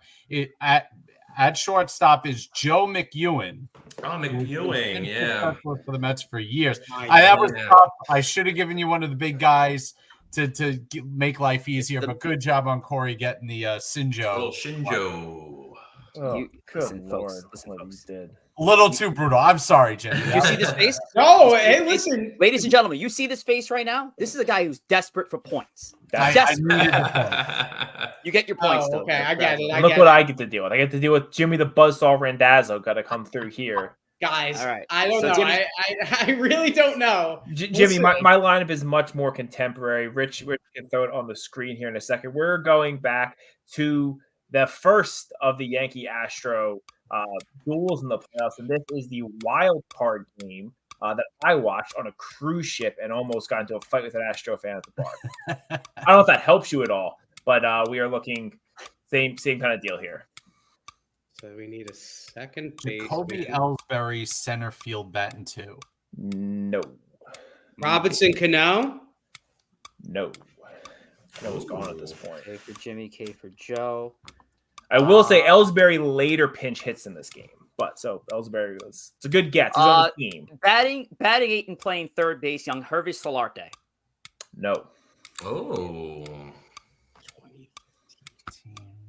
At shortstop is Joe McEwen. Oh, McEwen, yeah. For the Mets for years. That was tough. I should have given you one of the big guys to make life easier, but good job on Corey getting the Sinjo. Little Shinjo. Listen, folks. Did. A little too brutal. I'm sorry, Jimmy. You see this face? No, hey, listen. Ladies and gentlemen, you see this face right now? This is a guy who's desperate for points. You get your points, though. Okay, I get it. Look what I get to deal with. I get to deal with Jimmy the Buzzsaw Randazzo. Got to come through here. Guys, all right. I don't know. Jimmy, I really don't know. Jimmy, my lineup is much more contemporary. Rich can throw it on the screen here in a second. We're going back to the first of the Yankee Astro duels in the playoffs, and this is the wild card game that I watched on a cruise ship and almost got into a fight with an Astro fan at the bar. I don't know if that helps you at all, but we are looking same kind of deal here. So we need a second base. Jacoby Ellsbury, center field, batting 2. No. Robinson Cano? No. Cano's gone at this point. K for Jimmy, K for Joe. I will say Ellsbury later pinch hits in this game. But so Ellsbury it's a good get. He's on the team. Batting 8 and playing third base, young Hervé Solarte. No. Oh.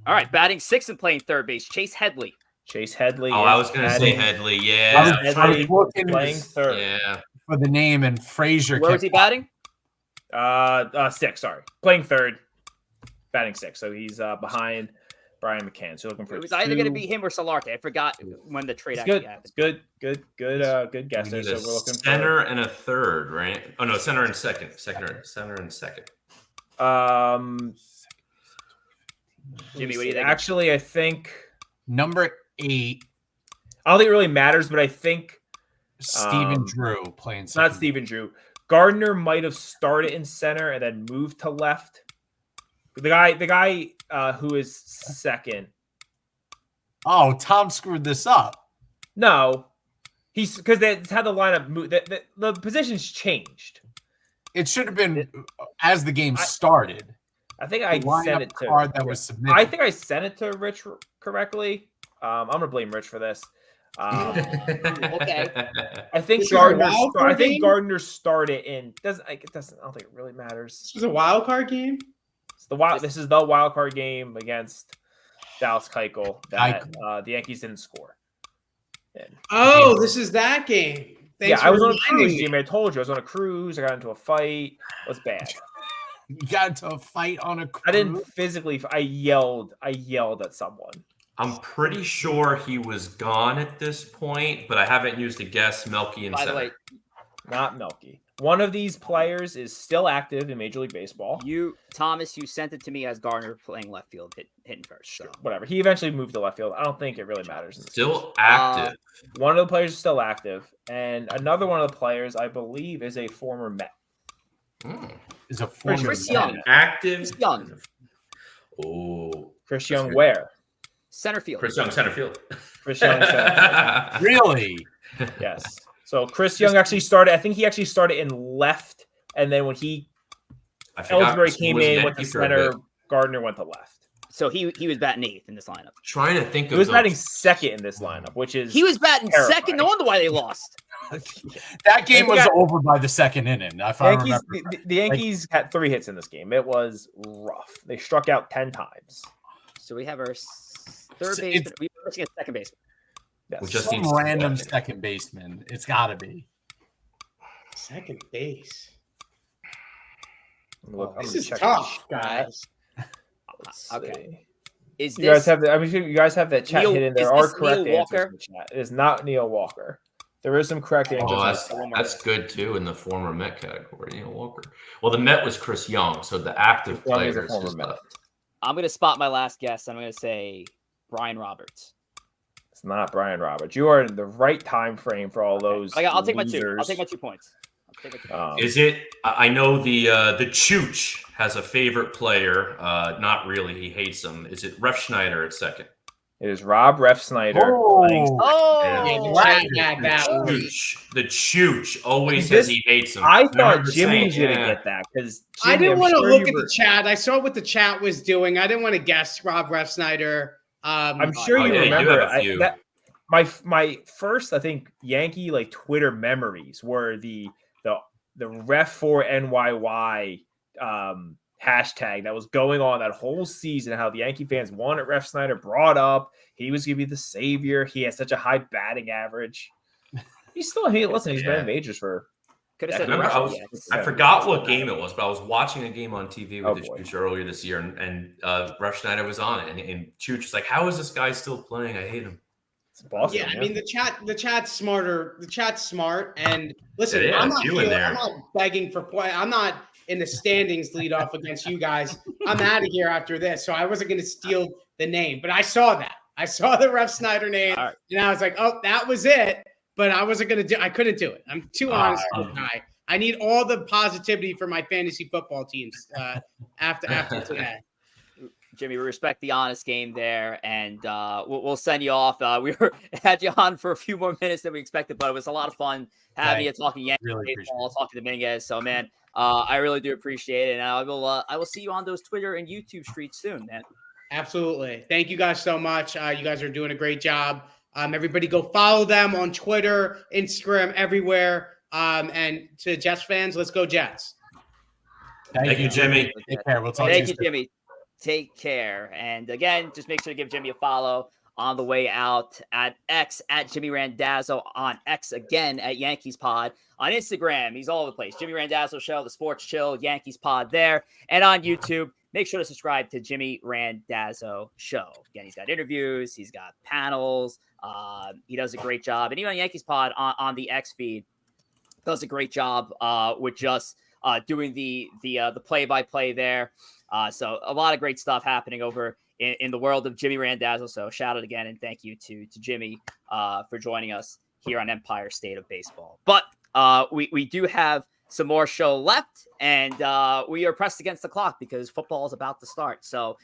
All right, batting 6 and playing third base, Chase Headley. Chase Headley. Oh, I was going to say Headley. Yeah. Headley playing third. Yeah. For the name, and Frazier. Where was he batting? 6. Sorry, playing third, batting 6. So he's behind Brian McCann. So looking for. It was either going to be him or Solarte. I forgot when the trade actually happened. It's good guess there. So we're looking center and a third, right? Oh no, center and second. Center and second. Jimmy, what do you think? Actually, I think number 8. I don't think it really matters, but I think Stephen Drew playing. It's not Stephen Drew. Gardner might have started in center and then moved to left. The guy who is second. Oh, Tom screwed this up. No, he's because that's how the lineup moved. The positions changed. It should have been as the game started. I think I sent it to card that was submitted. I think I sent it to Rich correctly. I'm gonna blame Rich for this. Okay. I think Gardner started in. I don't think it really matters. This was a wild card game. This is the wild card game against Dallas Keuchel that the Yankees didn't score. This is that game. Thanks I was on a cruise, Jimmy. I told you I was on a cruise. I got into a fight. It was bad. You got into a fight on a cruise? I didn't physically. I yelled at someone. I'm pretty sure he was gone at this point, but I haven't used a guess. Melky and By the center. way, not Melky. One of these players is still active in Major League Baseball. Thomas, you sent it to me as Gardner playing left field, hitting first. So. Whatever. He eventually moved to left field. I don't think it really matters. Still active. One of the players is still active, and another one of the players, I believe, is a former Met. Is a former Chris Young. Active. Chris Young. Oh, Chris Young, where? Center field. Chris Young, center field. Chris Young, center field. Really? Yes. So Chris Young actually started. I think he actually started in left, and then when Ellsbury came in, went to center. Gardner went to left. So he was batting 8th in this lineup. Trying to think of. He was batting second in this lineup, which is he was batting terrifying. second. No wonder why they lost. That game was over by the second inning. If I remember. The Yankees had 3 hits in this game. It was rough. They struck out 10 times. So we have our third baseman. We're missing a second baseman. Yes. Just some random second baseman. It's got to be second base. This is tough, guys. Okay. Is this, you guys have you guys have that chat hidden. There are correct Neil answers Walker? in the chat. It is not Neil Walker. There is some correct answers. That's good too in the former Met category. Neil Walker. Well, the Met was Chris Young, so the active players is left. I'm going to spot my last guess. I'm going to say Brian Roberts. It's not Brian Roberts. You are in the right time frame for all those. I'll take my 2. I'll take my 2 points. Is it? I know the Chooch has a favorite player. Not really. He hates him. Is it Ref Schneider at second? It is Rob Ref Snyder. The Chooch always says he hates him. I thought Jimmy was going to get that because I didn't want to look at the chat. I saw what the chat was doing. I didn't want to guess Rob Ref Snyder. I'm sure you remember my first, I think, Yankee like Twitter memories were the Ref for NYY hashtag that was going on that whole season, how the Yankee fans wanted Ref Snyder brought up. He was going to be the savior. He has such a high batting average. He's been in majors for. I forgot what game it was, but I was watching a game on TV with the Chooch earlier this year, and Ref Schneider was on it, and Chooch was like, "How is this guy still playing? I hate him." It's Boston, I mean the chat's smarter. The chat's smart, and listen, I'm not begging for play. I'm not in the standings lead off against you guys. I'm out of here after this, so I wasn't going to steal the name, but I saw that. I saw the Ref Snyder name, and I was like, "Oh, that was it." But I wasn't going to do. I couldn't do it. I'm too honest with the guy. I need all the positivity for my fantasy football teams after today. Jimmy, we respect the honest game there, and we'll send you off. We had you on for a few more minutes than we expected, but it was a lot of fun having you talking Yankees baseball, talking Dominguez. So, man, I really do appreciate it, and I will see you on those Twitter and YouTube streets soon, man. Absolutely. Thank you guys so much. You guys are doing a great job. Everybody go follow them on Twitter, Instagram, everywhere. And to Jets fans, let's go Jets. Thank you, Jimmy. Take care. We'll talk Thank to you, Jimmy. Take care. And again, just make sure to give Jimmy a follow on the way out at X at Jimmy Randazzo, on X again at Yankees Pod, on Instagram. He's all over the place. Jimmy Randazzo Show, the Sports Chill, Yankees Pod there. And on YouTube, make sure to subscribe to Jimmy Randazzo Show. Again, he's got interviews, he's got panels. He does a great job. And even on Yankees Pod on the X feed, does a great job with just doing the play-by-play there. So a lot of great stuff happening over in the world of Jimmy Randazzo. So shout out again and thank you to Jimmy for joining us here on Empire State of Baseball. But we do have some more show left, and we are pressed against the clock because football is about to start. So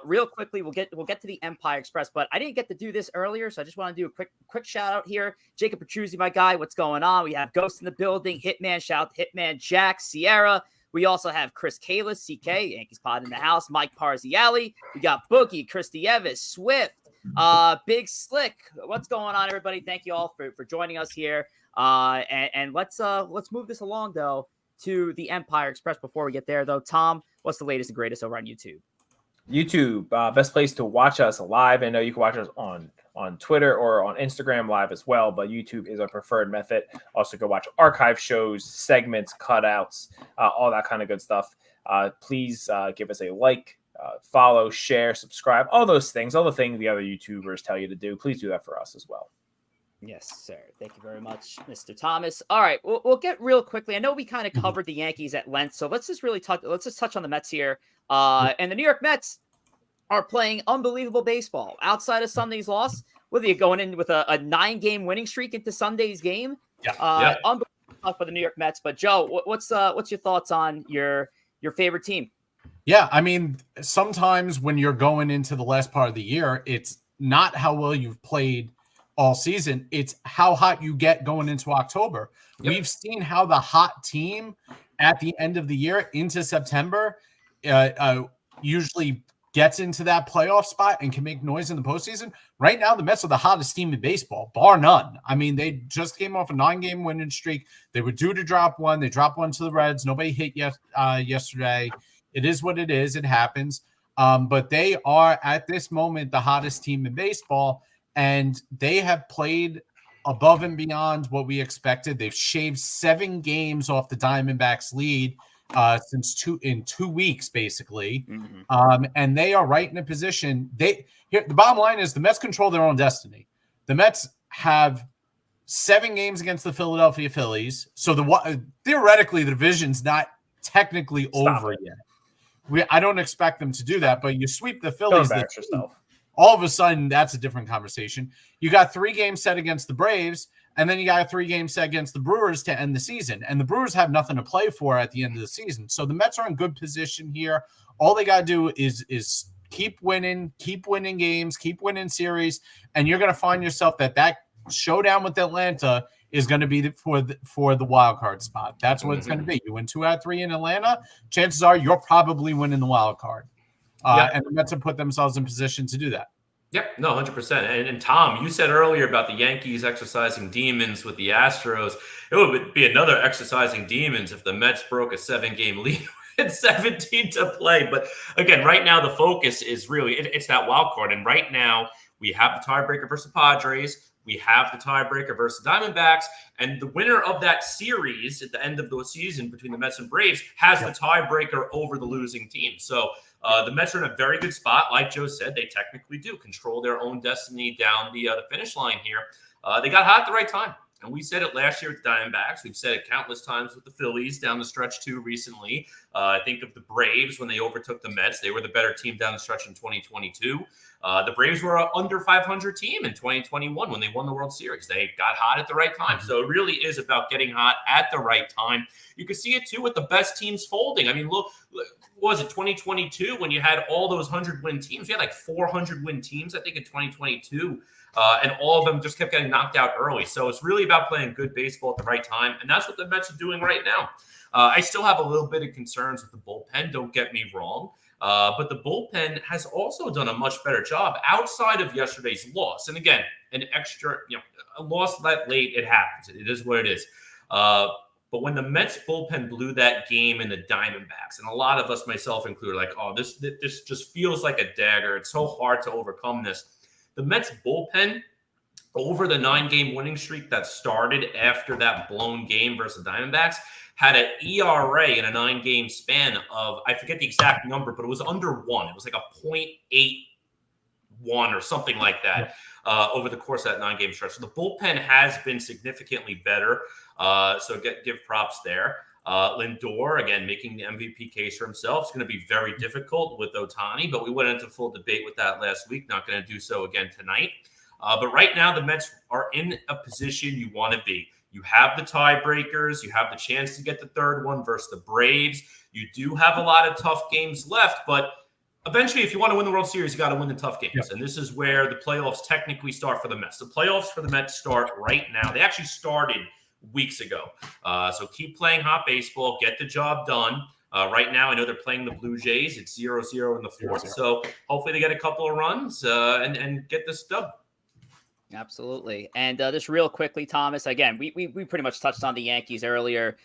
real quickly, we'll get to the Empire Express, but I didn't get to do this earlier, so I just want to do a quick shout out here. Jacob Petruzzi, my guy, what's going on? We have Ghost in the building, Hitman, shout out to Hitman, Jack, Sierra. We also have Chris Kalis, CK, Yankees Pod in the house, Mike Parziali. We got Boogie, Christy Evans, Swift, Big Slick. What's going on, everybody? Thank you all for joining us here. And let's move this along though to the Empire Express. Before we get there though, Tom, what's the latest and greatest over on YouTube? YouTube, best place to watch us live. I know you can watch us on Twitter or on Instagram live as well, but YouTube is our preferred method. Also go watch archive shows, segments, cutouts, all that kind of good stuff. Please give us a like, follow, share, subscribe, all those things, all the things the other YouTubers tell you to do. Please do that for us as well. Yes, sir. Thank you very much, Mr. Thomas. All right, we'll get real quickly. I know we kind of covered the Yankees at length, so let's just touch on the Mets here. And the New York Mets are playing unbelievable baseball. Outside of Sunday's loss, whether you're going in with a 9-game winning streak into Sunday's game, unbelievable for the New York Mets. But Joe, what's your thoughts on your favorite team? Yeah, I mean, sometimes when you're going into the last part of the year, it's not how well you've played all season, it's how hot you get going into October. We've seen how the hot team at the end of the year into September usually gets into that playoff spot and can make noise in the postseason. Right now, the Mets are the hottest team in baseball, bar none. I mean, they just came off a 9-game winning streak. They were due to drop one. They dropped one to the Reds. Nobody hit yesterday. It is what it is. It happens. But they are, at this moment, the hottest team in baseball. And they have played above and beyond what we expected. They've shaved 7 games off the Diamondbacks lead since 2 weeks, basically. And they are right in a position. The bottom line is the Mets control their own destiny. The Mets have 7 games against the Philadelphia Phillies. So theoretically, the division's not technically over yet. I don't expect them to do that, but you sweep the Phillies. All of a sudden, that's a different conversation. You got 3 games set against the Braves, and then you got 3 games set against the Brewers to end the season. And the Brewers have nothing to play for at the end of the season. So the Mets are in good position here. All they got to do is keep winning games, keep winning series, and you're going to find yourself that showdown with Atlanta is going to be for the wild card spot. That's what it's going to be. You win 2 out of 3 in Atlanta, chances are you're probably winning the wild card. And the Mets have put themselves in position to do that. Yep, no, 100%. And Tom, you said earlier about the Yankees exercising demons with the Astros. It would be another exercising demons if the Mets broke a 7-game lead with 17 to play. But again, right now the focus is really it's that wild card. And right now we have the tiebreaker versus the Padres. We have the tiebreaker versus the Diamondbacks, and the winner of that series at the end of the season between the Mets and Braves has the tiebreaker over the losing team. So the Mets are in a very good spot. Like Joe said, they technically do control their own destiny down the finish line here. They got hot at the right time. And we said it last year with the Diamondbacks. We've said it countless times with the Phillies down the stretch too recently. I think of the Braves when they overtook the Mets. They were the better team down the stretch in 2022. The Braves were an under 500 team in 2021 when they won the World Series. They got hot at the right time. So it really is about getting hot at the right time. You can see it too with the best teams folding. I mean, look, what was it 2022 when you had all those 100-win teams? You had like 400-win teams, I think, in 2022. And all of them just kept getting knocked out early. So it's really about playing good baseball at the right time. And that's what the Mets are doing right now. I still have a little bit of concerns with the bullpen. Don't get me wrong. But the bullpen has also done a much better job outside of yesterday's loss. And again, an extra, a loss that late, it happens. It is what it is. But when the Mets bullpen blew that game in the Diamondbacks, and a lot of us, myself included, like, oh, this just feels like a dagger. It's so hard to overcome this. The Mets bullpen, over the 9-game winning streak that started after that blown game versus the Diamondbacks, had an ERA in a 9-game span of, I forget the exact number, but it was under 1. It was like a 0.81 or something like that over the course of that 9-game stretch. So the bullpen has been significantly better. So give props there. Lindor, again, making the MVP case for himself. It's going to be very difficult with Ohtani, but we went into full debate with that last week. Not going to do so again tonight. But right now, the Mets are in a position you want to be. You have the tiebreakers. You have the chance to get the third one versus the Braves. You do have a lot of tough games left, but eventually, if you want to win the World Series, you got to win the tough games. Yep. And this is where the playoffs technically start for the Mets. The playoffs for the Mets start right now. They actually started weeks ago. So keep playing hot baseball, get the job done. Right now, I know they're playing the Blue Jays. It's 0-0 in the fourth. 0-0. So hopefully they get a couple of runs and get this dub. Absolutely. And just real quickly, Thomas, again, we pretty much touched on the Yankees earlier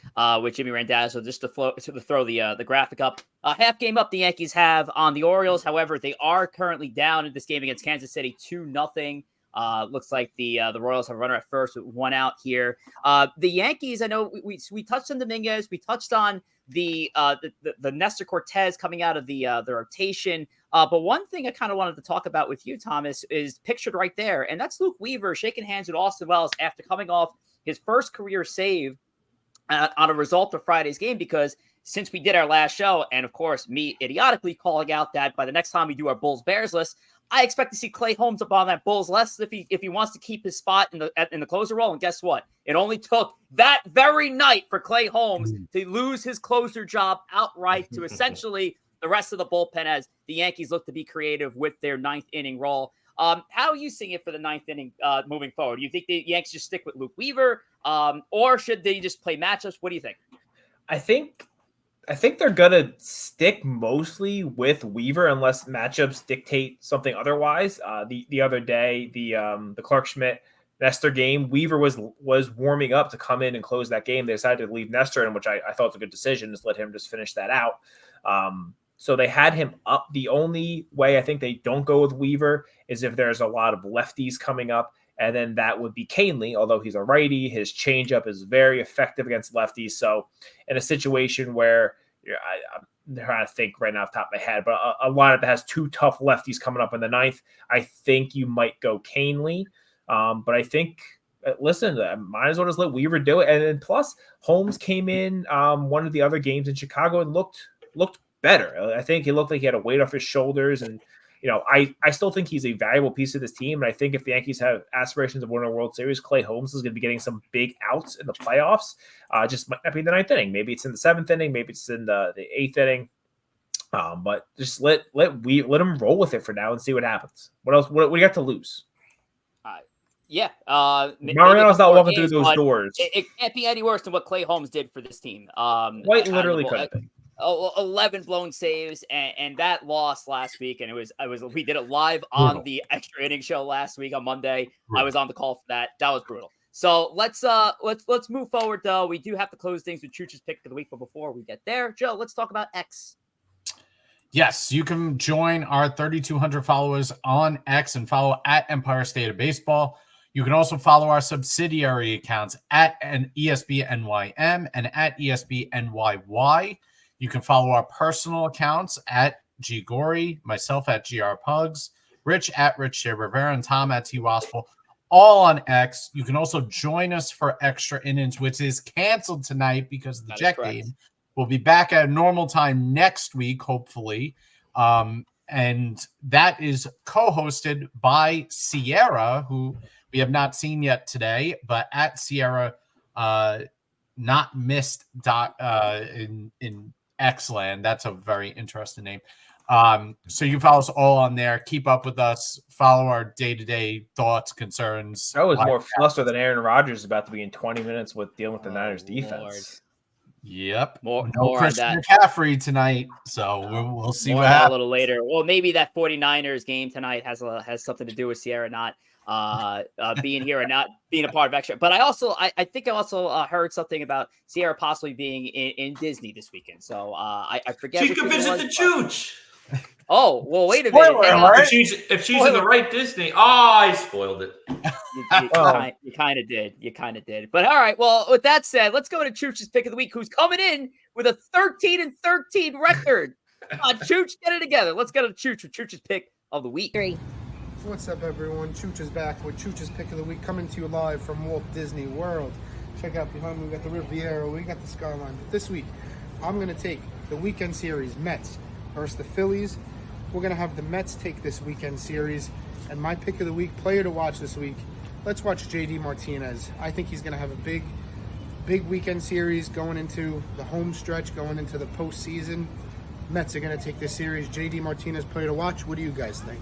with Jimmy Randazzo, just to throw the graphic up. Half game up the Yankees have on the Orioles. However, they are currently down in this game against Kansas City 2-0. Looks like the Royals have a runner at first with 1 out here. The Yankees, I know we touched on Dominguez. We touched on the Nestor Cortez coming out of the rotation. But one thing I kind of wanted to talk about with you, Thomas, is pictured right there. And that's Luke Weaver shaking hands with Austin Wells after coming off his first career save on a result of Friday's game, because since we did our last show, and of course, me idiotically calling out that by the next time we do our Bulls-Bears list, I expect to see Clay Holmes up on that Bulls list if he wants to keep his spot in the closer role. And guess what? It only took that very night for Clay Holmes to lose his closer job outright to essentially the rest of the bullpen as the Yankees look to be creative with their 9th inning role. How are you seeing it for the 9th inning moving forward? Do you think the Yankees just stick with Luke Weaver, or should they just play matchups? What do you think? I think they're gonna stick mostly with Weaver unless matchups dictate something otherwise. The other day, the Clark Schmidt Nestor game, Weaver was warming up to come in and close that game. They decided to leave Nestor in, which I thought was a good decision, just let him just finish that out. So they had him up. The only way I think they don't go with Weaver is if there's a lot of lefties coming up, and then that would be Canely. Although he's a righty, his changeup is very effective against lefties. So in a situation where I'm trying to think right now off the top of my head, but a lineup that has 2 tough lefties coming up in the 9th, I think you might go Canely. But I think, listen, might as well just let Weaver do it. And then plus, Holmes came in one of the other games in Chicago and looked better. I think he looked like he had a weight off his shoulders. And, I still think he's a valuable piece of this team. And I think if the Yankees have aspirations of winning a World Series, Clay Holmes is going to be getting some big outs in the playoffs. Just might not be in the 9th inning. Maybe it's in the 7th inning. Maybe it's in the 8th inning. But just let him roll with it for now and see what happens. What else? What do you got to lose? Yeah. Mariano's not walking through those doors. It can't be any worse than what Clay Holmes did for this team. Quite literally could be. 11 blown saves and that loss last week. And it was we did it live on the extra inning show last week on Monday. I was on the call for that. That was brutal. So let's move forward though. We do have to close things with Chooch's pick of the week, but before we get there, Joe, let's talk about X. Yes, you can join our 3,200 followers on X and follow at Empire State of Baseball. You can also follow our subsidiary accounts at ESBNYM and at ESBNYY. You can follow our personal accounts at G Gory, myself at GR Pugs, Rich at Rich J. Rivera, and Tom at T Wospil, all on X. You can also join us for Extra Innings, which is canceled tonight because of the Jet game. We'll be back at a normal time next week, hopefully. and that is co-hosted by Sierra, who we have not seen yet today, but at Sierra Not Missed in Xland. That's a very interesting name. So you can follow us all on there. Keep up with us. Follow our day-to-day thoughts, concerns. I was more flustered than Aaron Rodgers about to be in 20 minutes with dealing with the Niners defense. Lord. Yep. More Christian McCaffrey tonight, so we'll see what happens a little later. Well, maybe that 49ers game tonight has something to do with Sierra not being here and not being a part of extra. But I think I also heard something about Sierra possibly being in Disney this weekend. So I forget. She could visit the Chooch. Oh, well, wait a minute. If she's in the right Disney. Oh, I spoiled it. You kind of did. But all right. Well, with that said, let's go to Chooch's pick of the week, who's coming in with a 13-13 record. Chooch, get it together. Let's go to Chooch with Chooch's pick of the week. What's up, everyone? Chooch is back with Chooch's pick of the week, coming to you live from Walt Disney World. Check out behind me, we got the Rivera, we got the skyline. But this week, I'm going to take the weekend series, Mets versus the Phillies. We're going to have the Mets take this weekend series. And my pick of the week, player to watch this week, let's watch JD Martinez. I think he's going to have a big weekend series going into the home stretch, going into the postseason. Mets are going to take this series. JD Martinez, player to watch. What do you guys think?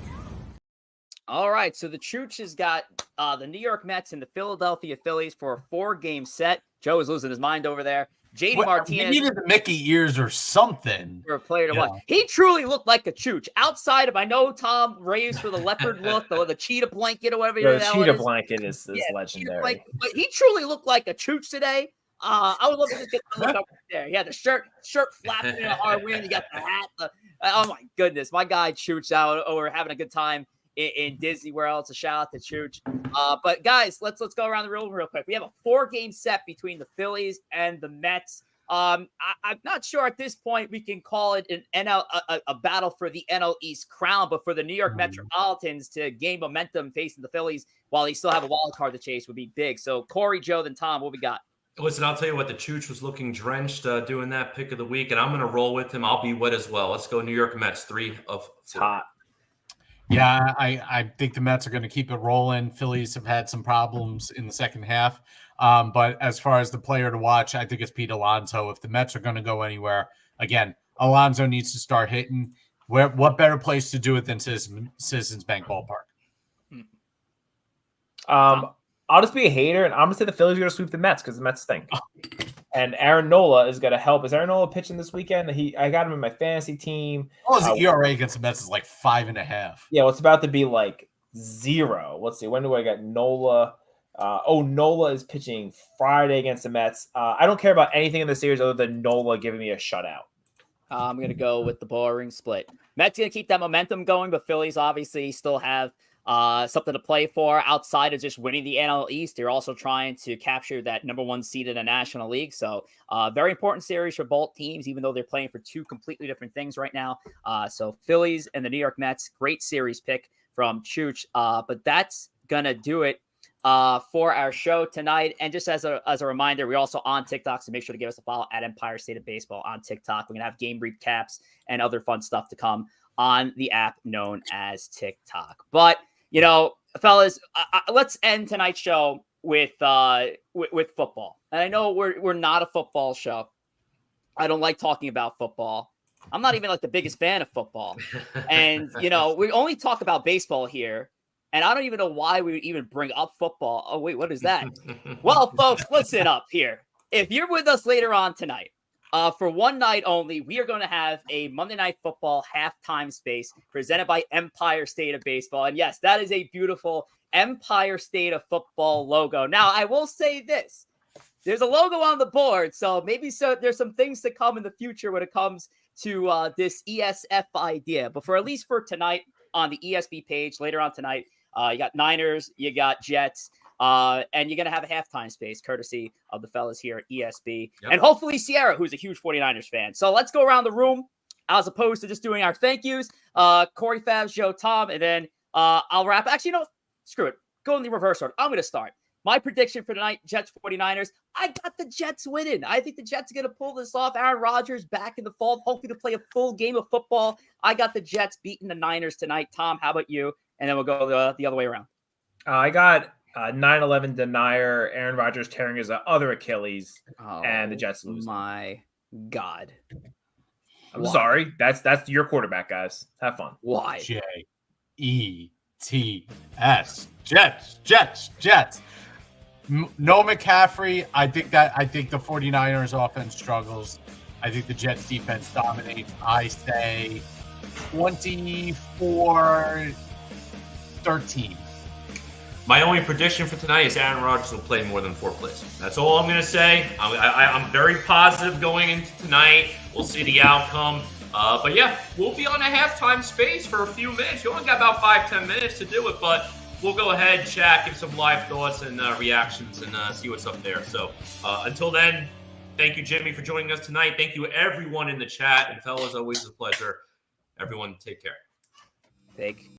All right, so the Chooch has got the New York Mets and the Philadelphia Phillies for a 4-game set. Joe is losing his mind over there. JD Martinez. He needed the Mickey ears or something. For a player to watch. He truly looked like a Chooch. Outside of, I know Tom raves for the leopard look, or the cheetah blanket or whatever. The cheetah blanket is legendary. But he truly looked like a Chooch today. I would love to just get the look up there. He had the shirt flapping in a hard wind. He got the hat. Oh, my goodness. My guy Chooch out over having a good time in Disney World. It's a shout out to Chooch. But guys, let's go around the room real quick. We have a 4-game set between the Phillies and the Mets. I'm not sure at this point we can call it a battle for the NL East crown, but for the New York Metropolitans to gain momentum facing the Phillies while they still have a wild card to chase would be big. So Corey, Joe, then Tom, what we got? Listen, I'll tell you what, the Chooch was looking drenched doing that pick of the week, and I'm going to roll with him. I'll be wet as well. Let's go New York Mets, 3 of 4. Hot. Yeah, I think the Mets are going to keep it rolling. Phillies have had some problems in the second half. But as far as the player to watch, I think it's Pete Alonso. If the Mets are going to go anywhere, again, Alonso needs to start hitting. What better place to do it than Citizens Bank Ballpark? I'll just be a hater, and I'm going to say the Phillies are going to sweep the Mets because the Mets stink. And Aaron Nola is going to help. Is Aaron Nola pitching this weekend? I got him in my fantasy team. Oh, his ERA against the Mets is like 5.5. Yeah, well, it's about to be like 0. Let's see. When do I get Nola? Nola is pitching Friday against the Mets. I don't care about anything in the series other than Nola giving me a shutout. I'm going to go with the boring split. Mets going to keep that momentum going, but Phillies obviously still have something to play for outside of just winning the NL East. They're also trying to capture that number 1 seed in the National League. So very important series for both teams, even though they're playing for 2 completely different things right now. So Phillies and the New York Mets, great series pick from Chooch. But that's going to do it for our show tonight. And just as a reminder, we're also on TikTok, so make sure to give us a follow at Empire State of Baseball on TikTok. We're going to have game recaps and other fun stuff to come on the app known as TikTok. But fellas, let's end tonight's show with football. And I know we're not a football show. I don't like talking about football. I'm not even like the biggest fan of football. And, we only talk about baseball here. And I don't even know why we would even bring up football. Oh, wait, what is that? Well, folks, listen up here. If you're with us later on tonight, for one night only, we are going to have a Monday Night Football halftime space presented by Empire State of Baseball. And yes, that is a beautiful Empire State of Football logo. Now, I will say this. There's a logo on the board, so there's some things to come in the future when it comes to this ESF idea. But at least for tonight on the ESB page later on tonight, you got Niners, you got Jets, and you're going to have a halftime space courtesy of the fellas here at ESB. Yep. And hopefully Sierra, who's a huge 49ers fan. So let's go around the room as opposed to just doing our thank yous. Corey, Favs, Joe, Tom, and then I'll wrap. Actually, screw it. Go in the reverse order. I'm going to start. My prediction for tonight, Jets 49ers, I got the Jets winning. I think the Jets are going to pull this off. Aaron Rodgers back in the fold, hopefully to play a full game of football. I got the Jets beating the Niners tonight. Tom, how about you? And then we'll go the other way around. I got 9/11 denier, Aaron Rodgers tearing his other Achilles, and the Jets lose. My God. I'm sorry. That's your quarterback, guys. Have fun. Why? Jets. Jets. No McCaffrey. I think the 49ers offense struggles. I think the Jets defense dominates. I say 24-13. My only prediction for tonight is Aaron Rodgers will play more than 4 plays. That's all I'm going to say. I'm very positive going into tonight. We'll see the outcome. But yeah, we'll be on a halftime space for a few minutes. You only got about 5-10 minutes to do it, but we'll go ahead, chat, give some live thoughts and reactions and see what's up there. So until then, thank you, Jimmy, for joining us tonight. Thank you, everyone in the chat. And fellas, always a pleasure. Everyone, take care.